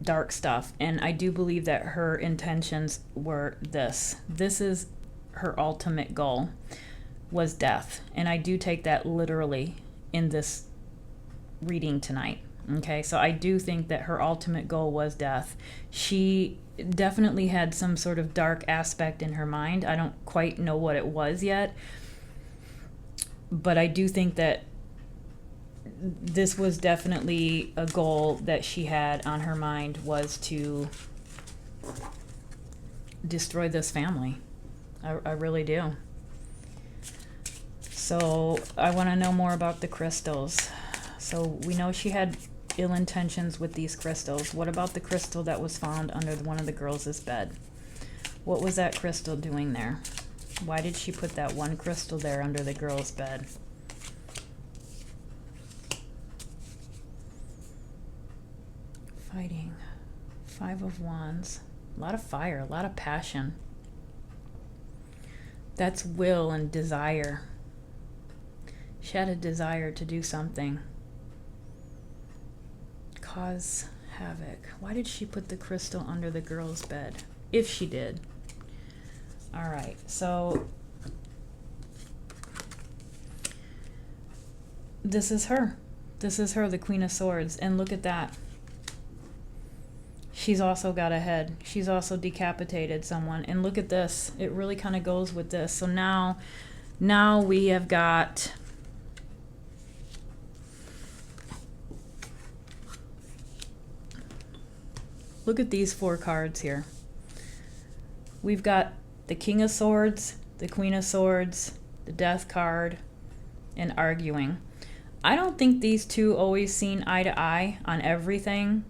dark stuff. And I do believe that her intentions were this. This is her ultimate goal, was death. And I do take that literally in this reading tonight. Okay, so I do think that her ultimate goal was death. She definitely had some sort of dark aspect in her mind. I don't quite know what it was yet, but I do think that this was definitely a goal that she had on her mind, was to destroy this family. I really do. So I want to know more about the crystals. So we know she had ill intentions with these crystals. What about the crystal that was found under one of the girls' bed? What was that crystal doing there? Why did she put that one crystal there under the girl's bed? Fighting. 5 of Wands. A lot of fire, a lot of passion. That's will and desire. She had a desire to do something. Cause havoc. Why did she put the crystal under the girl's bed? If she did. All right, so this is her. This is her, the Queen of Swords. And look at that. She's also got a head. She's also decapitated someone. And look at this. It really kind of goes with this. So now we have got... Look at these 4 cards here. We've got the King of Swords, the Queen of Swords, the Death card, and arguing. I don't think these two always seen eye to eye on everything,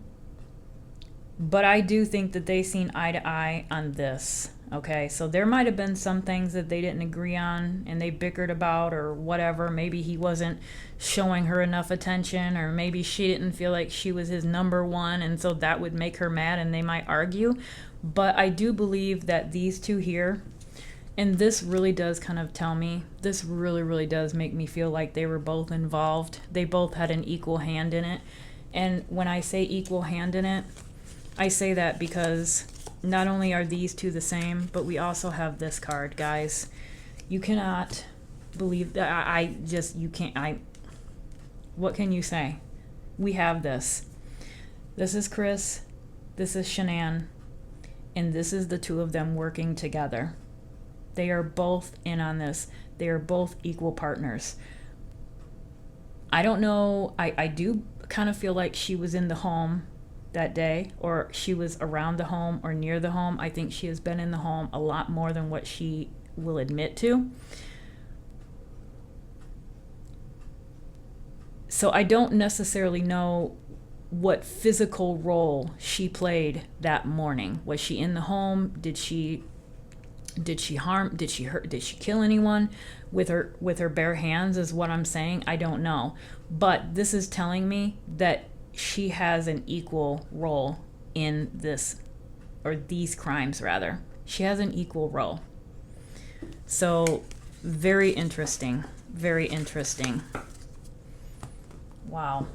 but I do think that they seen eye to eye on this. Okay, so there might have been some things that they didn't agree on and they bickered about or whatever. Maybe he wasn't showing her enough attention, or maybe she didn't feel like she was his number one, and so that would make her mad and they might argue. But I do believe that these two here, and this really does kind of tell me, this really does make me feel like they were both involved. They both had an equal hand in it. And when I say equal hand in it, I say that because not only are these two the same, but we also have this card, guys. You cannot believe that. You can't. What can you say? We have this. This is Chris. This is Shanann. And this is the two of them working together. They are both in on this. They are both equal partners. I don't know. I do kind of feel like she was in the home that day, or she was around the home or near the home. I think she has been in the home a lot more than what she will admit to. So I don't necessarily know what physical role she played that morning. Was she in the home? Did she harm? Did she hurt? Did she kill anyone with her bare hands? Is what I'm saying. I don't know. But this is telling me that she has an equal role in this, or these crimes rather. She has an equal role. So very interesting. Very interesting. Wow.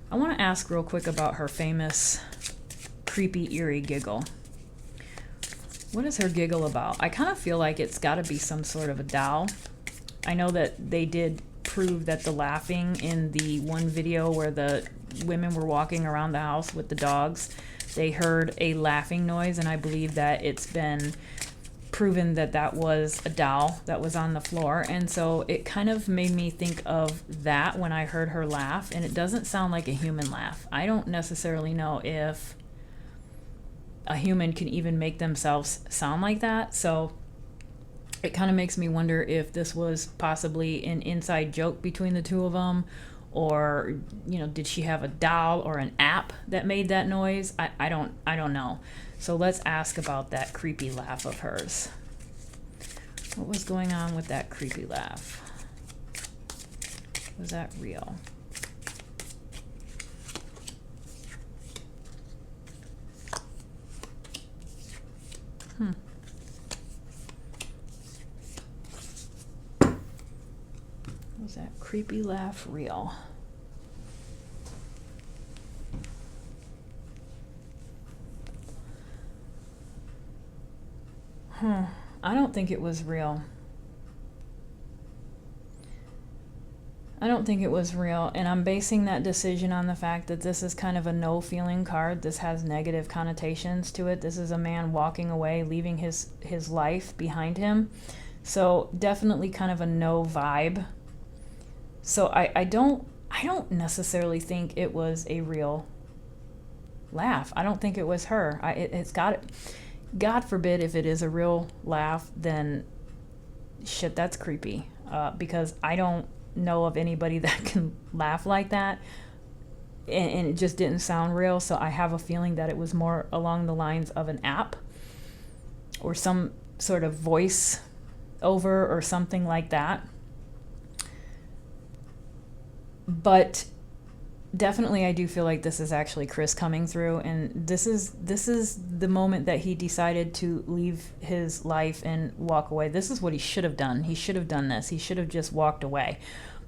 I want to ask real quick about her famous creepy, eerie giggle. What is her giggle about? I kind of feel like it's got to be some sort of a doll. I know that they did prove that the laughing in the one video where the women were walking around the house with the dogs, they heard a laughing noise, and I believe that it's been proven that that was a doll that was on the floor. And so it kind of made me think of that when I heard her laugh, and it doesn't sound like a human laugh. I don't necessarily know if a human can even make themselves sound like that. So it kind of makes me wonder if this was possibly an inside joke between the two of them, or, you know, did she have a doll or an app that made that noise? I don't know. So let's ask about that creepy laugh of hers. What was going on with that creepy laugh? Was that real? Was that creepy laugh real? I don't think it was real. I don't think it was real, and I'm basing that decision on the fact that this is kind of a no feeling card. This has negative connotations to it. This is a man walking away, leaving his life behind him. So definitely kind of a no vibe. So I don't necessarily think it was a real laugh. I don't think it was her. It's got, God forbid if it is a real laugh, then shit, that's creepy. Because I don't know of anybody that can laugh like that. And it just didn't sound real. So I have a feeling that it was more along the lines of an app or some sort of voice over or something like that. But definitely I do feel like this is actually Chris coming through, and this is the moment that he decided to leave his life and walk away. This is what he should have done. He should have done this. He should have just walked away.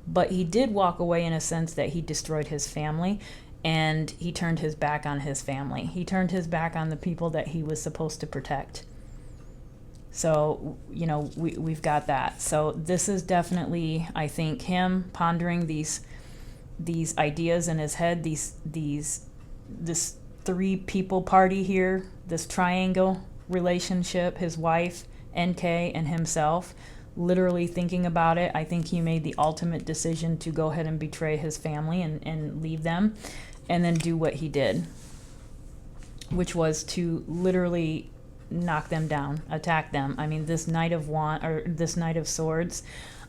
But he did walk away in a sense that he destroyed his family, and he turned his back on his family. He turned his back on the people that he was supposed to protect. So, you know, we've got that. So this is definitely, I think, him pondering these ideas in his head, this three people party here, this triangle relationship, his wife, NK, and himself, literally thinking about it. I think he made the ultimate decision to go ahead and betray his family and leave them, and then do what he did, which was to literally knock them down, attack them. I mean, this Knight of Swords,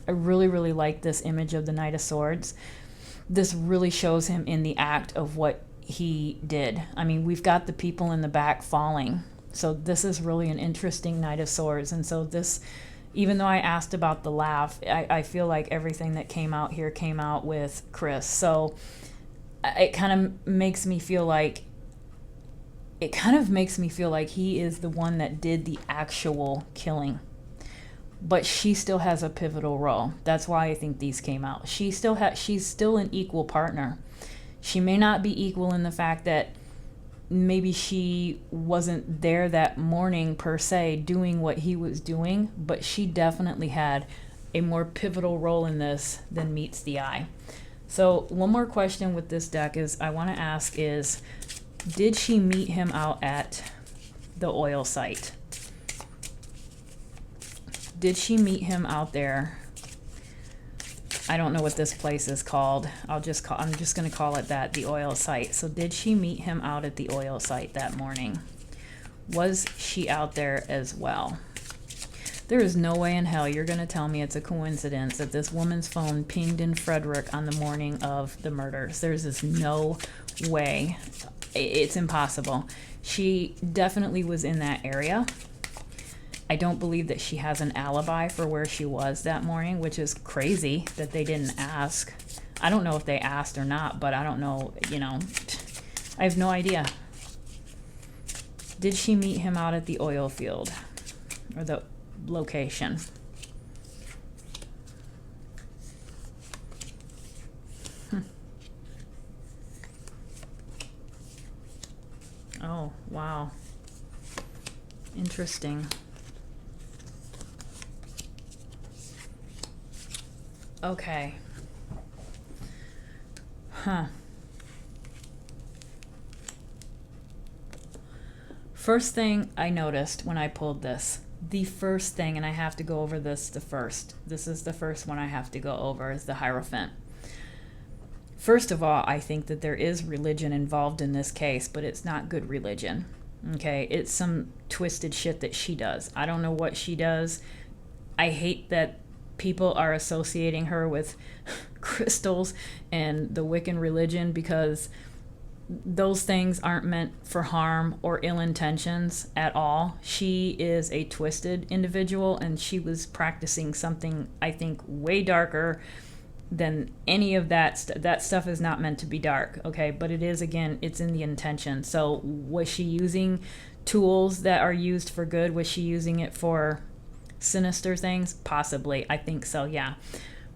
I really, really like this image of the Knight of Swords. This really shows him in the act of what he did. I mean, we've got the people in the back falling. So this is really an interesting Knight of Swords. And so this, even though I asked about the laugh, I feel like everything that came out here came out with Chris. So it kind of makes me feel like he is the one that did the actual killing. But she still has a pivotal role. That's why I think these came out. She's still an equal partner. She may not be equal in the fact that maybe she wasn't there that morning per se doing what he was doing, but she definitely had a more pivotal role in this than meets the eye. So one more question with this deck I want to ask is, did she meet him out at the oil site? Did she meet him out there? I don't know what this place is called. I'm just going to call it that, the oil site. So did she meet him out at the oil site that morning? Was she out there as well? There is no way in hell you're going to tell me it's a coincidence that this woman's phone pinged in Frederick on the morning of the murders. There's just no way. It's impossible. She definitely was in that area. I don't believe that she has an alibi for where she was that morning, which is crazy that they didn't ask. I don't know if they asked or not, but I don't know, I have no idea. Did she meet him out at the oil field or the location? Oh, wow. Interesting. Okay. First thing I noticed when I pulled this, the first thing, and I have to go over this this is the first one I have to go over, is the Hierophant. First of all, I think that there is religion involved in this case, but it's not good religion. Okay, it's some twisted shit that she does. I don't know what she does. I hate that people are associating her with crystals and the Wiccan religion, because those things aren't meant for harm or ill intentions at all. She is a twisted individual, and she was practicing something, I think, way darker than any of that. That stuff is not meant to be dark, okay? But it is, again, it's in the intention. So was she using tools that are used for good? Was she using it for sinister things? Possibly. I think so, yeah.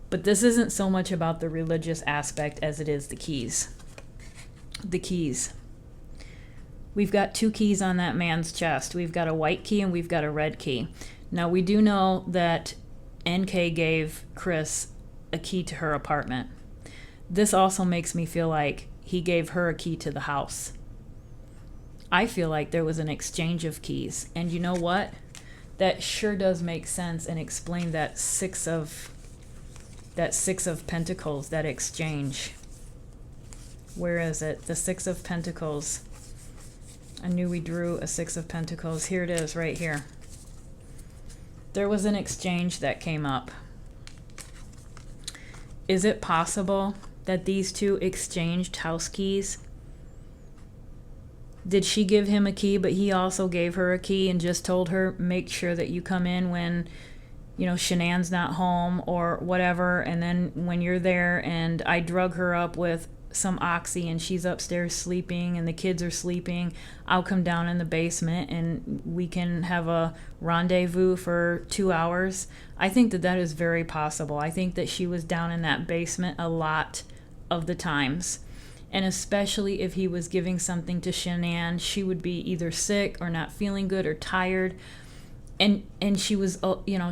But this isn't so much about the religious aspect as it is the keys. The keys. We've got 2 keys on that man's chest. We've got a white key and we've got a red key. Now, we do know that NK gave Chris a key to her apartment. This also makes me feel like he gave her a key to the house. I feel like there was an exchange of keys. And you know what? That sure does make sense and explain that six of Pentacles, that exchange. Where is it? The 6 of Pentacles. I knew we drew a 6 of Pentacles. Here it is, right here. There was an exchange that came up. is it possible that these two exchanged house keys? Did she give him a key, but he also gave her a key and just told her, make sure that you come in when, Shanann's not home or whatever. And then when you're there, and I drug her up with some oxy and she's upstairs sleeping and the kids are sleeping, I'll come down in the basement and we can have a rendezvous for 2 hours. I think that that is very possible. I think that she was down in that basement a lot of the times. And especially if he was giving something to Shanann, she would be either sick or not feeling good or tired. And she was,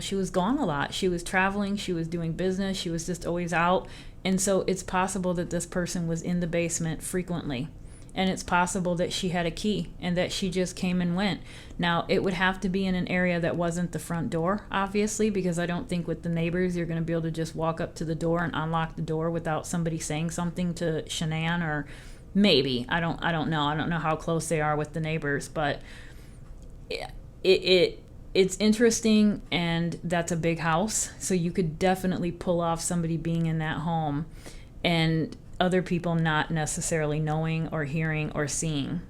she was gone a lot. She was traveling, she was doing business, she was just always out. And so it's possible that this person was in the basement frequently. And it's possible that she had a key and that she just came and went. Now, it would have to be in an area that wasn't the front door, obviously, because I don't think with the neighbors you're going to be able to just walk up to the door and unlock the door without somebody saying something to Shanann, or maybe. I don't know. I don't know how close they are with the neighbors, but it's interesting, and that's a big house. So you could definitely pull off somebody being in that home and other people not necessarily knowing or hearing or seeing.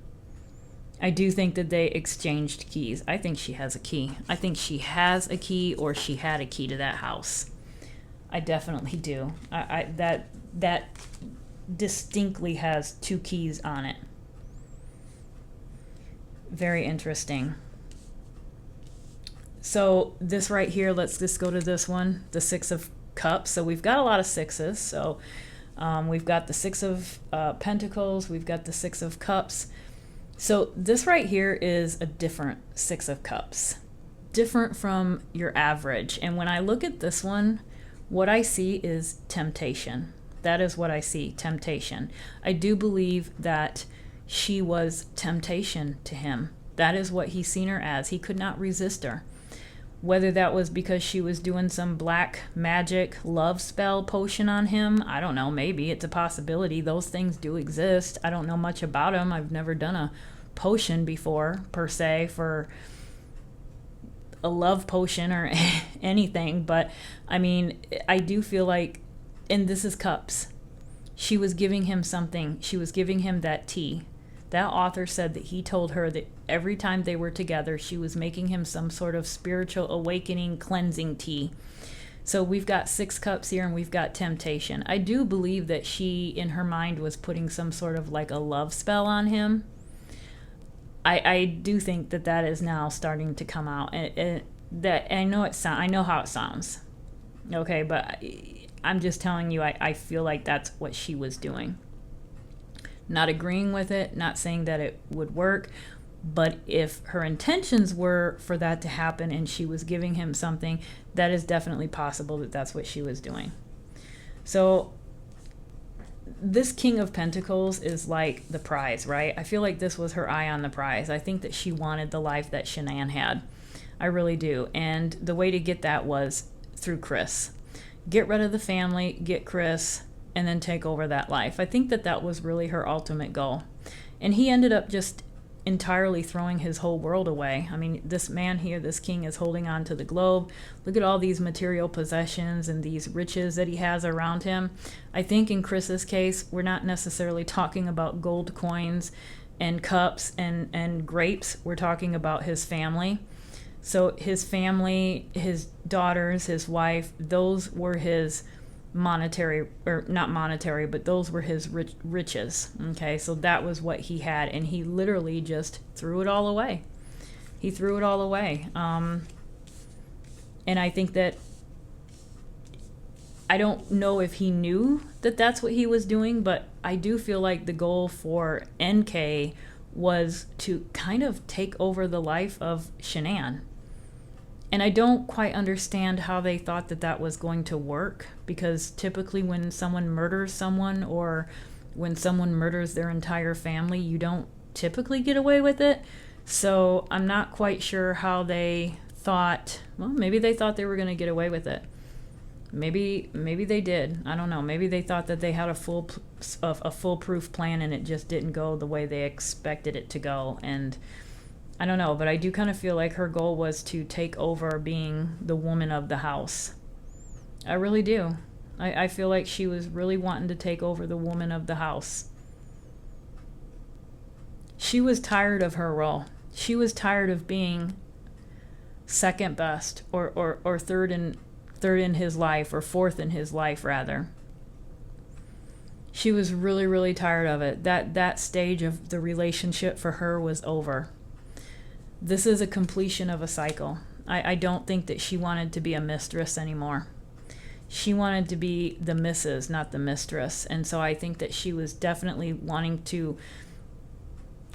I do think that they exchanged keys. I think she has a key. I think she has a key, or she had a key to that house. I definitely do. That distinctly has 2 keys on it. Very interesting. So this right here, let's just go to this one, the 6 of Cups. So we've got a lot of sixes. So we've got the 6 of Pentacles, we've got the 6 of Cups. So this right here is a different 6 of Cups, different from your average. And when I look at this one, what I see is temptation. That is what I see, temptation. I do believe that she was temptation to him. That is what he's seen her as. He could not resist her. Whether that was because she was doing some black magic love spell potion on him, I don't know. Maybe it's a possibility. Those things do exist. I don't know much about them. I've never done a potion before, per se, for a love potion or anything. But, I mean, I do feel like, and this is Cups, she was giving him something. She was giving him that tea. That author said that he told her that every time they were together, she was making him some sort of spiritual awakening, cleansing tea. So we've got 6 cups here, and we've got temptation. I do believe that she, in her mind, was putting some sort of like a love spell on him. I do think that that is now starting to come out. And that I know I know how it sounds. Okay, but I'm just telling you, I feel like that's what she was doing. Not agreeing with it, not saying that it would work, but if her intentions were for that to happen and she was giving him something, that is definitely possible that that's what she was doing. So this King of Pentacles is like the prize, right? I feel like this was her eye on the prize. I think that she wanted the life that Shanann had. I really do. And the way to get that was through Chris. Get rid of the family, get Chris, and then take over that life. I think that that was really her ultimate goal. And he ended up just entirely throwing his whole world away. I mean, this man here, this king, is holding on to the globe. Look at all these material possessions and these riches that he has around him. I think in Chris's case, we're not necessarily talking about gold coins and cups and grapes. We're talking about his family. So his family, his daughters, his wife, those were his monetary, or not monetary, but those were his riches. Okay, so that was what he had, and he literally just threw it all away. He threw it all away. And I think that, I don't know if he knew that that's what he was doing, but I do feel like the goal for NK was to kind of take over the life of Shanann. And I don't quite understand how they thought that that was going to work, because typically when someone murders someone, or when someone murders their entire family, you don't typically get away with it. So I'm not quite sure how they thought. Well, maybe they thought they were going to get away with it. Maybe they did. I don't know. Maybe they thought that they had a foolproof plan, and it just didn't go the way they expected it to go. And I don't know, but I do kind of feel like her goal was to take over being the woman of the house. I really do. I feel like she was really wanting to take over the woman of the house. She was tired of her role. She was tired of being second best or third in his life, or fourth in his life rather. She was really, really tired of it. That stage of the relationship for her was over. This is a completion of a cycle. I don't think that she wanted to be a mistress anymore. She wanted to be the missus, not the mistress. And so I think that she was definitely wanting to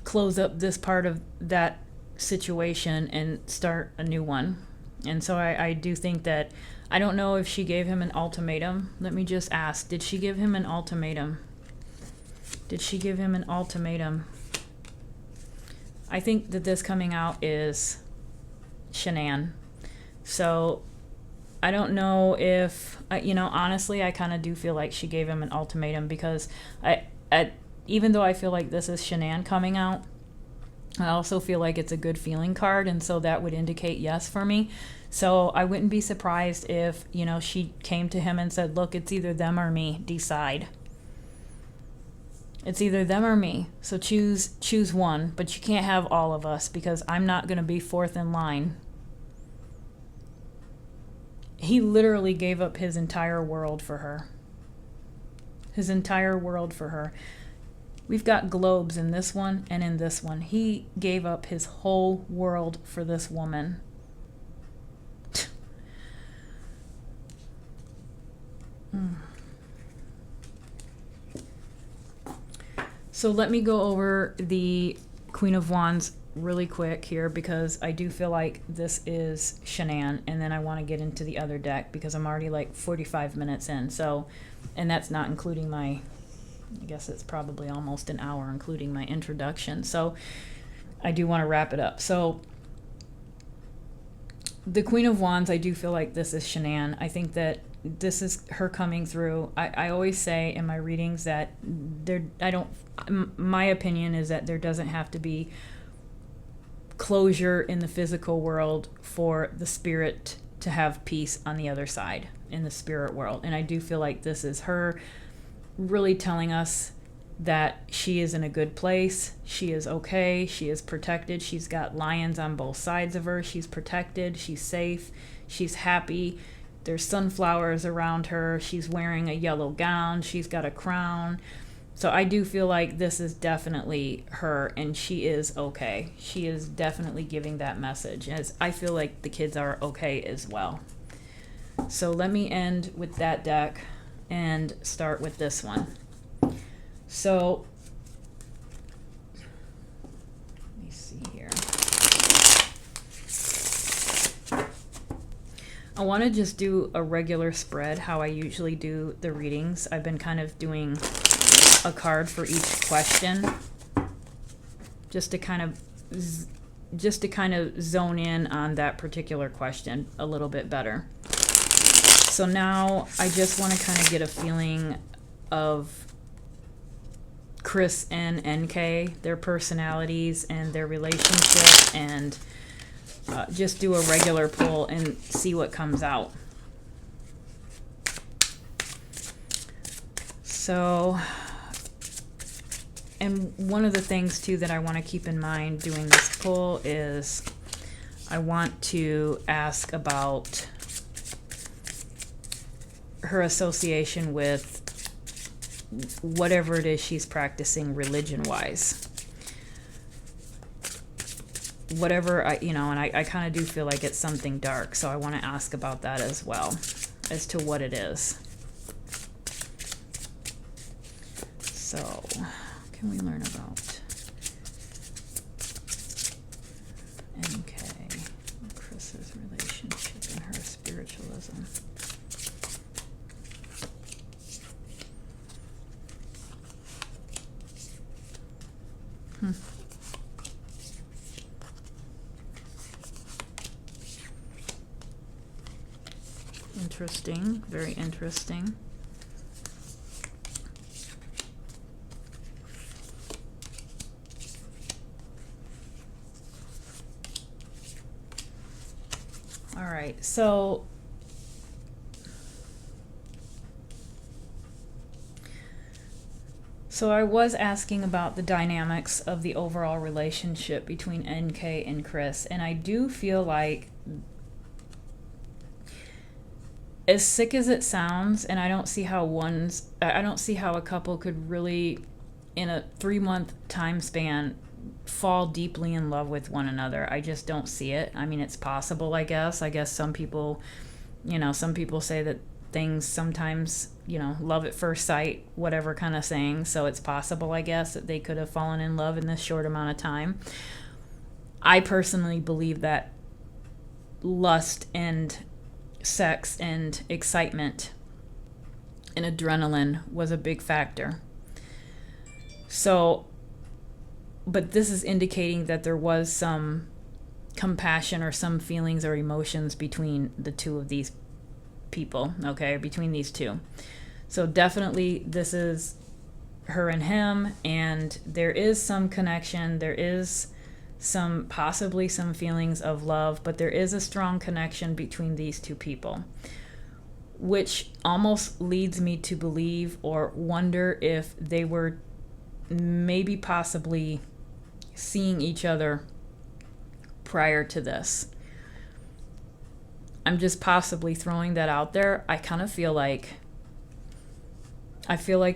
close up this part of that situation and start a new one. And so I do think that, I don't know if she gave him an ultimatum. Let me just ask, did she give him an ultimatum? Did she give him an ultimatum? I think that this coming out is Shanann. So I don't know if, honestly, I kind of do feel like she gave him an ultimatum, because even though I feel like this is Shanann coming out, I also feel like it's a good feeling card, and so that would indicate yes for me. So I wouldn't be surprised if, she came to him and said, look, it's either them or me, decide. It's either them or me, so choose one, but you can't have all of us, because I'm not going to be fourth in line. He literally gave up his entire world for her. His entire world for her. We've got globes in this one and in this one. He gave up his whole world for this woman. So let me go over the Queen of Wands really quick here, because I do feel like this is Shanann, and then I want to get into the other deck because I'm already like 45 minutes in. So, and that's not including my, I guess it's probably almost an hour including my introduction. So I do want to wrap it up. So the Queen of Wands, I do feel like this is Shanann. I think that this is her coming through. I always say in my readings that my opinion is that there doesn't have to be closure in the physical world for the spirit to have peace on the other side in the spirit world. And I do feel like this is her really telling us that she is in a good place. She is okay. She is protected. She's got lions on both sides of her. She's protected. She's safe. She's happy. There's sunflowers around her. She's wearing a yellow gown. She's got a crown. So I do feel like this is definitely her, and she is okay. She is definitely giving that message, as I feel like the kids are okay as well. So let me end with that deck and start with this one. So let me see here. I want to just do a regular spread, how I usually do the readings. I've been kind of doing a card for each question, just to kind of zone in on that particular question a little bit better. So now I just want to kind of get a feeling of Chris and NK, their personalities and their relationship, and just do a regular pull and see what comes out. So, and one of the things too that I want to keep in mind doing this pull is I want to ask about her association with whatever it is she's practicing religion-wise. Whatever, and I kind of do feel like it's something dark, so I want to ask about that as well, as to what it is. So, can we learn about NK, Chris's relationship and her spiritualism? Interesting, very interesting. All right, so So I was asking about the dynamics of the overall relationship between NK and Chris, and I do feel like, as sick as it sounds, and I don't see how a couple could really, in a 3-month time span, fall deeply in love with one another. I just don't see it. I mean, it's possible, I guess. Some people, some people say that things sometimes, love at first sight, whatever kind of saying. So it's possible, I guess, that they could have fallen in love in this short amount of time. I personally believe that lust and sex and excitement and adrenaline was a big factor. So, but this is indicating that there was some compassion or some feelings or emotions between the two of these people, okay, between these two. So definitely this is her and him, and there is some connection, there is possibly some feelings of love, but there is a strong connection between these two people, which almost leads me to believe or wonder if they were maybe possibly seeing each other prior to this. I'm just possibly throwing that out there. I feel like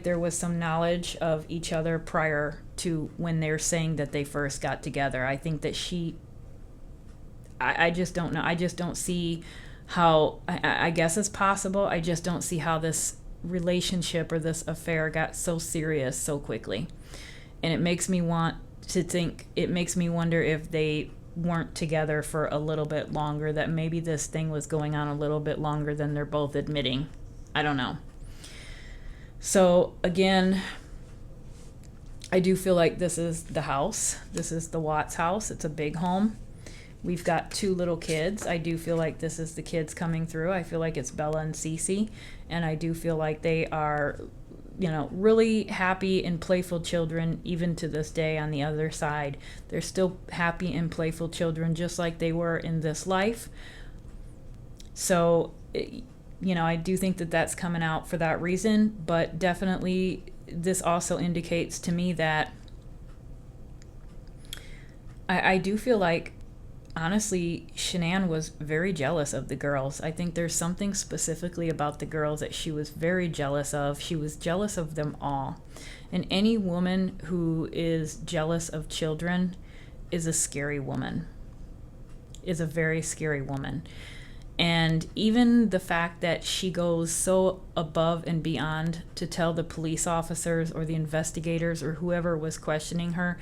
there was some knowledge of each other prior to when they're saying that they first got together. I think that I just don't know. I just don't see how, I guess it's possible. I just don't see how this relationship or this affair got so serious so quickly. And it makes me wonder if they weren't together for a little bit longer, that maybe this thing was going on a little bit longer than they're both admitting. I don't know. So again, I do feel like this is the house. This is the Watts house. It's a big home. We've got 2 little kids. I do feel like this is the kids coming through. I feel like it's Bella and Cece, and I do feel like they are, really happy and playful children, even to this day on the other side. They're still happy and playful children, just like they were in this life. So, I do think that that's coming out for that reason, but definitely this also indicates to me that I do feel like, honestly, Shanann was very jealous of the girls. I think there's something specifically about the girls that she was very jealous of. She was jealous of them all. And any woman who is jealous of children is a scary woman, is a very scary woman. And even the fact that she goes so above and beyond to tell the police officers or the investigators or whoever was questioning her,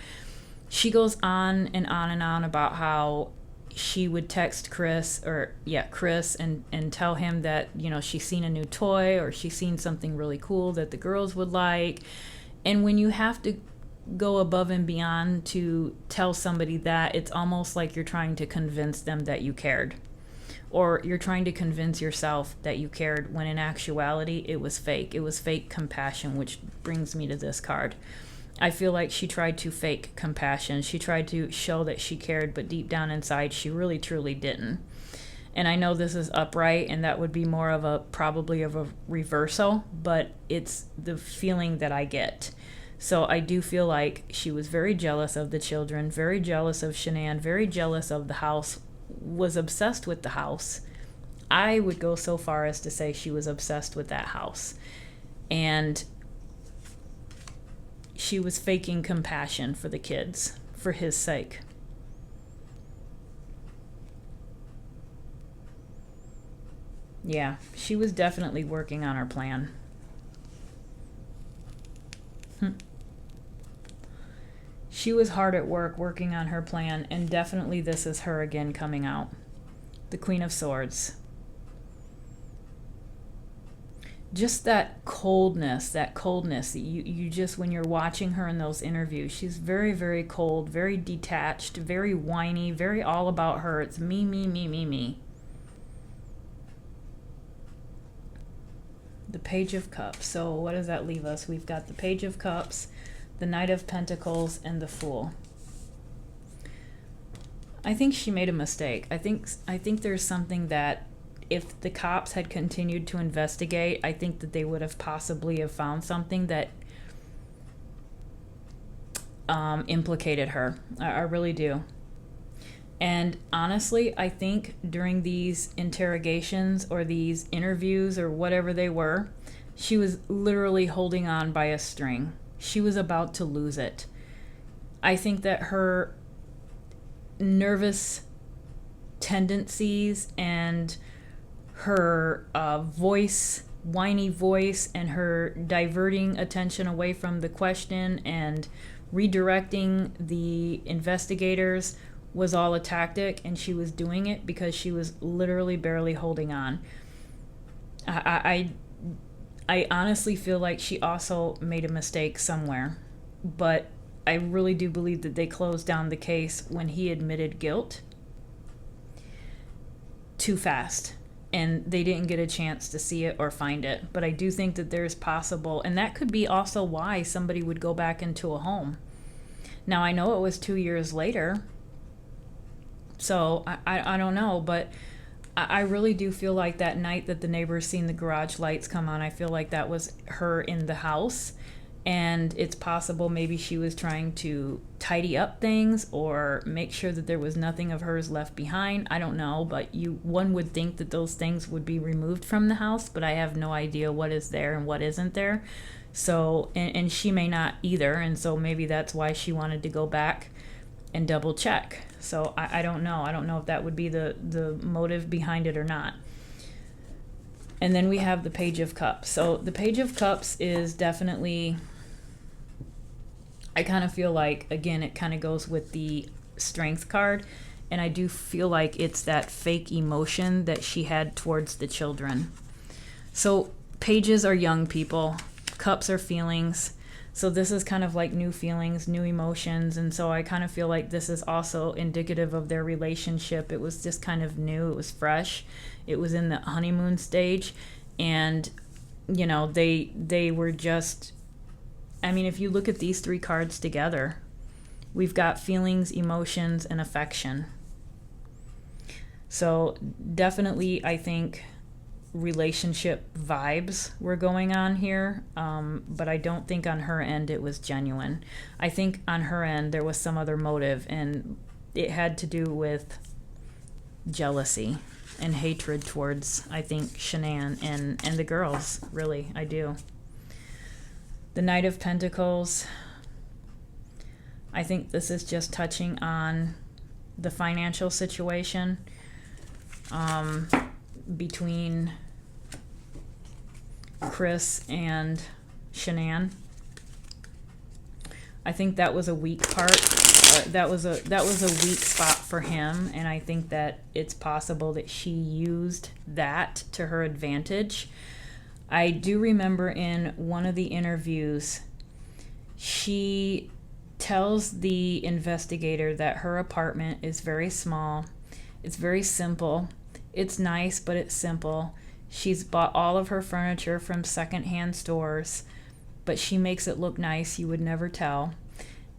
she goes on and on and on about how she would text Chris and tell him that, she's seen a new toy or she's seen something really cool that the girls would like. And when you have to go above and beyond to tell somebody that, it's almost like you're trying to convince them that you cared. Or you're trying to convince yourself that you cared, when in actuality it was fake. It was fake compassion, which brings me to this card. I feel like she tried to fake compassion. She tried to show that she cared, but deep down inside, she really truly didn't. And I know this is upright, and that would be more of probably a reversal, but it's the feeling that I get. So I do feel like she was very jealous of the children, very jealous of Shanann, very jealous of the house, was obsessed with the house. I would go so far as to say she was obsessed with that house. And she was faking compassion for the kids, for his sake. Yeah, she was definitely working on her plan. She was hard at work working on her plan, and definitely this is her again coming out. The Queen of Swords. Just that coldness, you just, when you're watching her in those interviews, she's very, very cold, very detached, very whiny, very all about her. It's me, me, me, me, me. The Page of Cups. So what does that leave us? We've got the Page of Cups, the Knight of Pentacles, and the Fool. I think she made a mistake. I think there's something that, if the cops had continued to investigate, I think that they would have possibly have found something that implicated her. I really do. And honestly, I think during these interrogations or these interviews or whatever they were, she was literally holding on by a string. She was about to lose it. I think that her nervous tendencies and her whiny voice, and her diverting attention away from the question and redirecting the investigators was all a tactic, and she was doing it because she was literally barely holding on. I honestly feel like she also made a mistake somewhere, but I really do believe that they closed down the case when he admitted guilt too fast, and they didn't get a chance to see it or find it. But I do think that there's possible, and that could be also why somebody would go back into a home. Now, I know it was 2 years later, so I don't know, but I really do feel like that night that the neighbors seen the garage lights come on, I feel like that was her in the house. And it's possible maybe she was trying to tidy up things or make sure that there was nothing of hers left behind. I don't know, but one would think that those things would be removed from the house, but I have no idea what is there and what isn't there. So, and she may not either, and so maybe that's why she wanted to go back and double check. So I don't know. I don't know if that would be the motive behind it or not. And then we have the Page of Cups. So the Page of Cups is definitely, I kind of feel like, again, it kind of goes with the Strength card. And I do feel like it's that fake emotion that she had towards the children. So pages are young people. Cups are feelings. So this is kind of like new feelings, new emotions. And so I kind of feel like this is also indicative of their relationship. It was just kind of new. It was fresh. It was in the honeymoon stage. And, you know, they were just, I mean, if you look at these three cards together, we've got feelings, emotions, and affection. So definitely, I think relationship vibes were going on here, but I don't think on her end it was genuine. I think on her end there was some other motive, and it had to do with jealousy and hatred towards, I think, Shanann and the girls, really, I do. The Knight of Pentacles, I think this is just touching on the financial situation between Chris and Shanann. I think that was a weak part. That was a weak spot for him, and I think that it's possible that she used that to her advantage. I do remember in one of the interviews, she tells the investigator that her apartment is very small. It's very simple. It's nice, but it's simple. She's bought all of her furniture from secondhand stores, but she makes it look nice. You would never tell.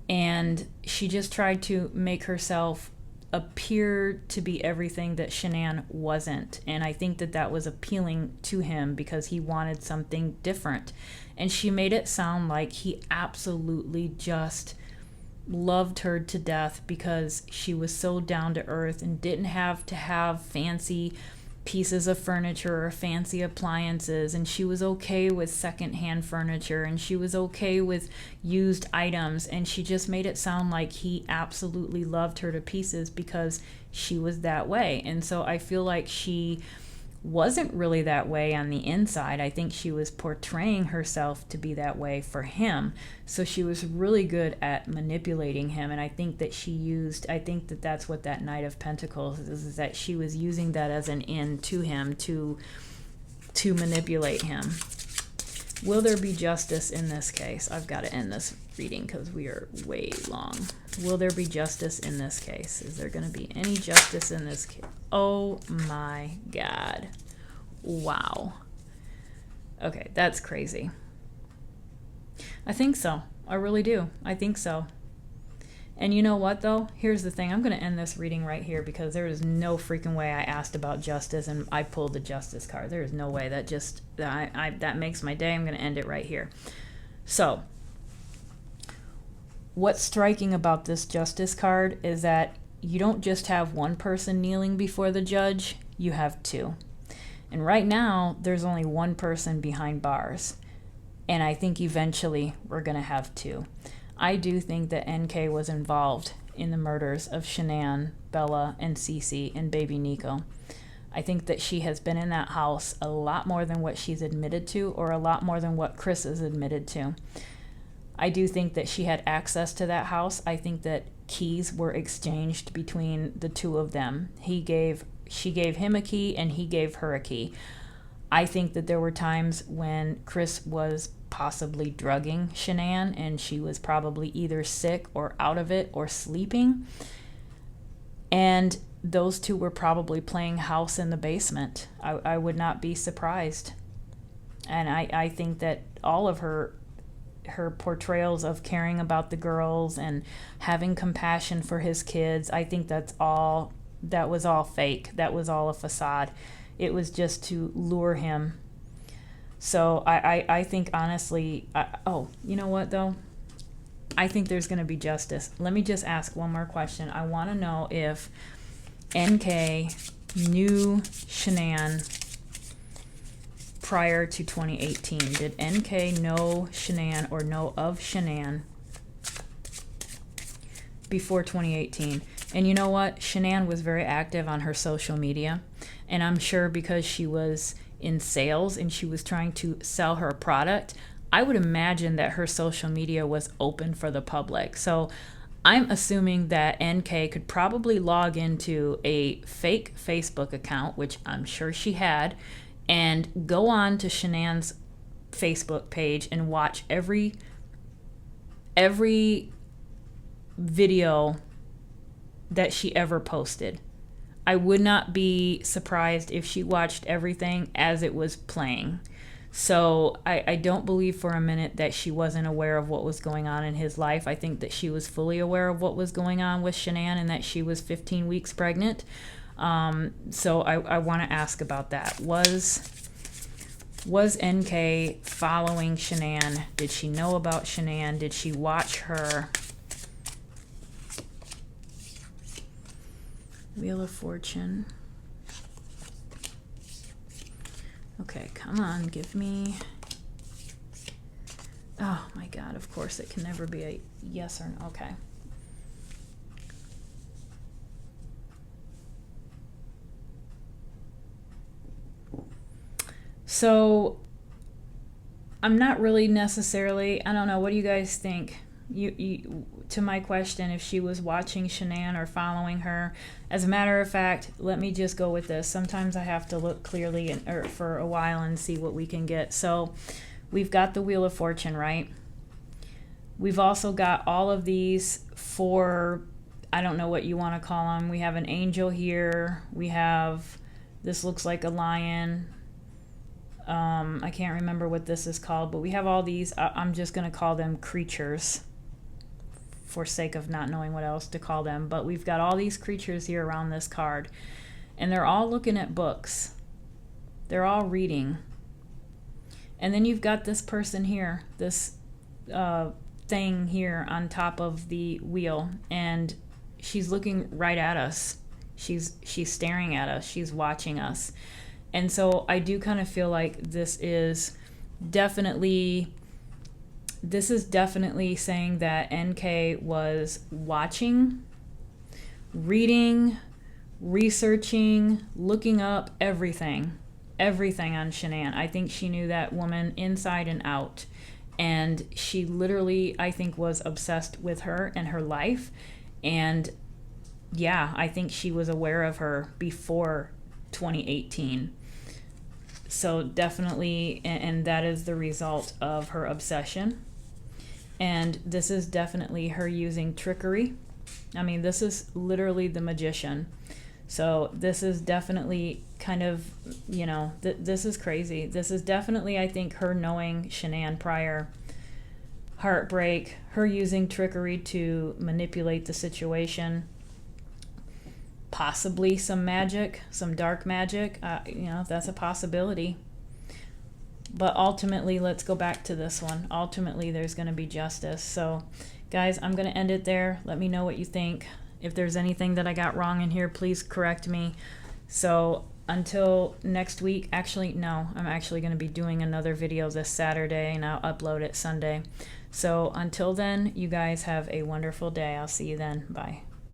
And she just tried to make herself appear to be everything that Shanann wasn't. And I think that that was appealing to him because he wanted something different. And she made it sound like he absolutely just loved her to death because she was so down to earth and didn't have to have fancy pieces of furniture or fancy appliances, and she was okay with secondhand furniture, and she was okay with used items, and she just made it sound like he absolutely loved her to pieces because she was that way. And so I feel like she wasn't really that way on the inside. I think she was portraying herself to be that way for him. So she was really good at manipulating him, and I think that that's what that Knight of Pentacles is that she was using that as an in to him to manipulate him. Will there be justice in this case? I've got to end this reading because we are way long. Will there be justice in this case? Is there going to be any justice in this case? Oh my God. Wow. Okay, that's crazy. I think so. I really do. I think so. And you know what, though? Here's the thing. I'm going to end this reading right here because there is no freaking way I asked about justice and I pulled the justice card. There is no way. That makes my day. I'm going to end it right here. So, what's striking about this justice card is that you don't just have one person kneeling before the judge, you have two. And right now, there's only one person behind bars. And I think eventually we're going to have two. I do think that NK was involved in the murders of Shanann, Bella, and Cece, and baby Nico. I think that she has been in that house a lot more than what she's admitted to, or a lot more than what Chris has admitted to. I do think that she had access to that house. I think that keys were exchanged between the two of them. She gave him a key and he gave her a key. I think that there were times when Chris was possibly drugging Shanann, and she was probably either sick or out of it or sleeping. And those two were probably playing house in the basement. I would not be surprised. And I think that all of her portrayals of caring about the girls and having compassion for his kids, I think that was all fake. That was all a facade. It was just to lure him. So I think honestly, you know what though? I think there's going to be justice. Let me just ask one more question. I want to know if NK knew Shanann prior to 2018. Did NK know Shanann or know of Shanann before 2018? And you know what? Shanann was very active on her social media. And I'm sure because she was in sales and she was trying to sell her product, I would imagine that her social media was open for the public. So I'm assuming that NK could probably log into a fake Facebook account, which I'm sure she had, and go on to Shanann's Facebook page and watch every video that she ever posted. I would not be surprised if she watched everything as it was playing. So I don't believe for a minute that she wasn't aware of what was going on in his life. I think that she was fully aware of what was going on with Shanann and that she was 15 weeks pregnant. So I want to ask about that. Was NK following Shanann? Did she know about Shanann? Did she watch her? Wheel of Fortune. Okay, come on, give me... Oh my God, of course it can never be a yes or no. Okay. So, I'm not really necessarily, I don't know, what do you guys think? You to my question, if she was watching Shanann or following her. As a matter of fact, let me just go with this. Sometimes I have to look clearly for a while and see what we can get. So we've got the Wheel of Fortune, right? We've also got all of these four, I don't know what you want to call them. We have an angel here. We have, this looks like a lion. I can't remember what this is called, but we have all these, I'm just going to call them creatures for sake of not knowing what else to call them. But we've got all these creatures here around this card, and they're all looking at books. They're all reading. And then you've got this person here, this thing here on top of the wheel, and she's looking right at us. She's staring at us. She's watching us. And so I do kind of feel like this is definitely saying that NK was watching, reading, researching, looking up everything on Shanann. I think she knew that woman inside and out. And she literally, I think, was obsessed with her and her life. And yeah, I think she was aware of her before 2018. So definitely, and that is the result of her obsession. And this is definitely her using trickery. I mean, this is literally the magician. So this is definitely kind of, this is crazy. This is definitely, I think, her knowing Shanann prior. Heartbreak, her using trickery to manipulate the situation. Possibly some magic, some dark magic, that's a possibility. But ultimately, let's go back to this one. Ultimately, there's going to be justice. So, guys, I'm going to end it there. Let me know what you think. If there's anything that I got wrong in here, please correct me. So, until next week, actually, no, I'm actually going to be doing another video this Saturday, and I'll upload it Sunday. So, until then, you guys have a wonderful day. I'll see you then. Bye.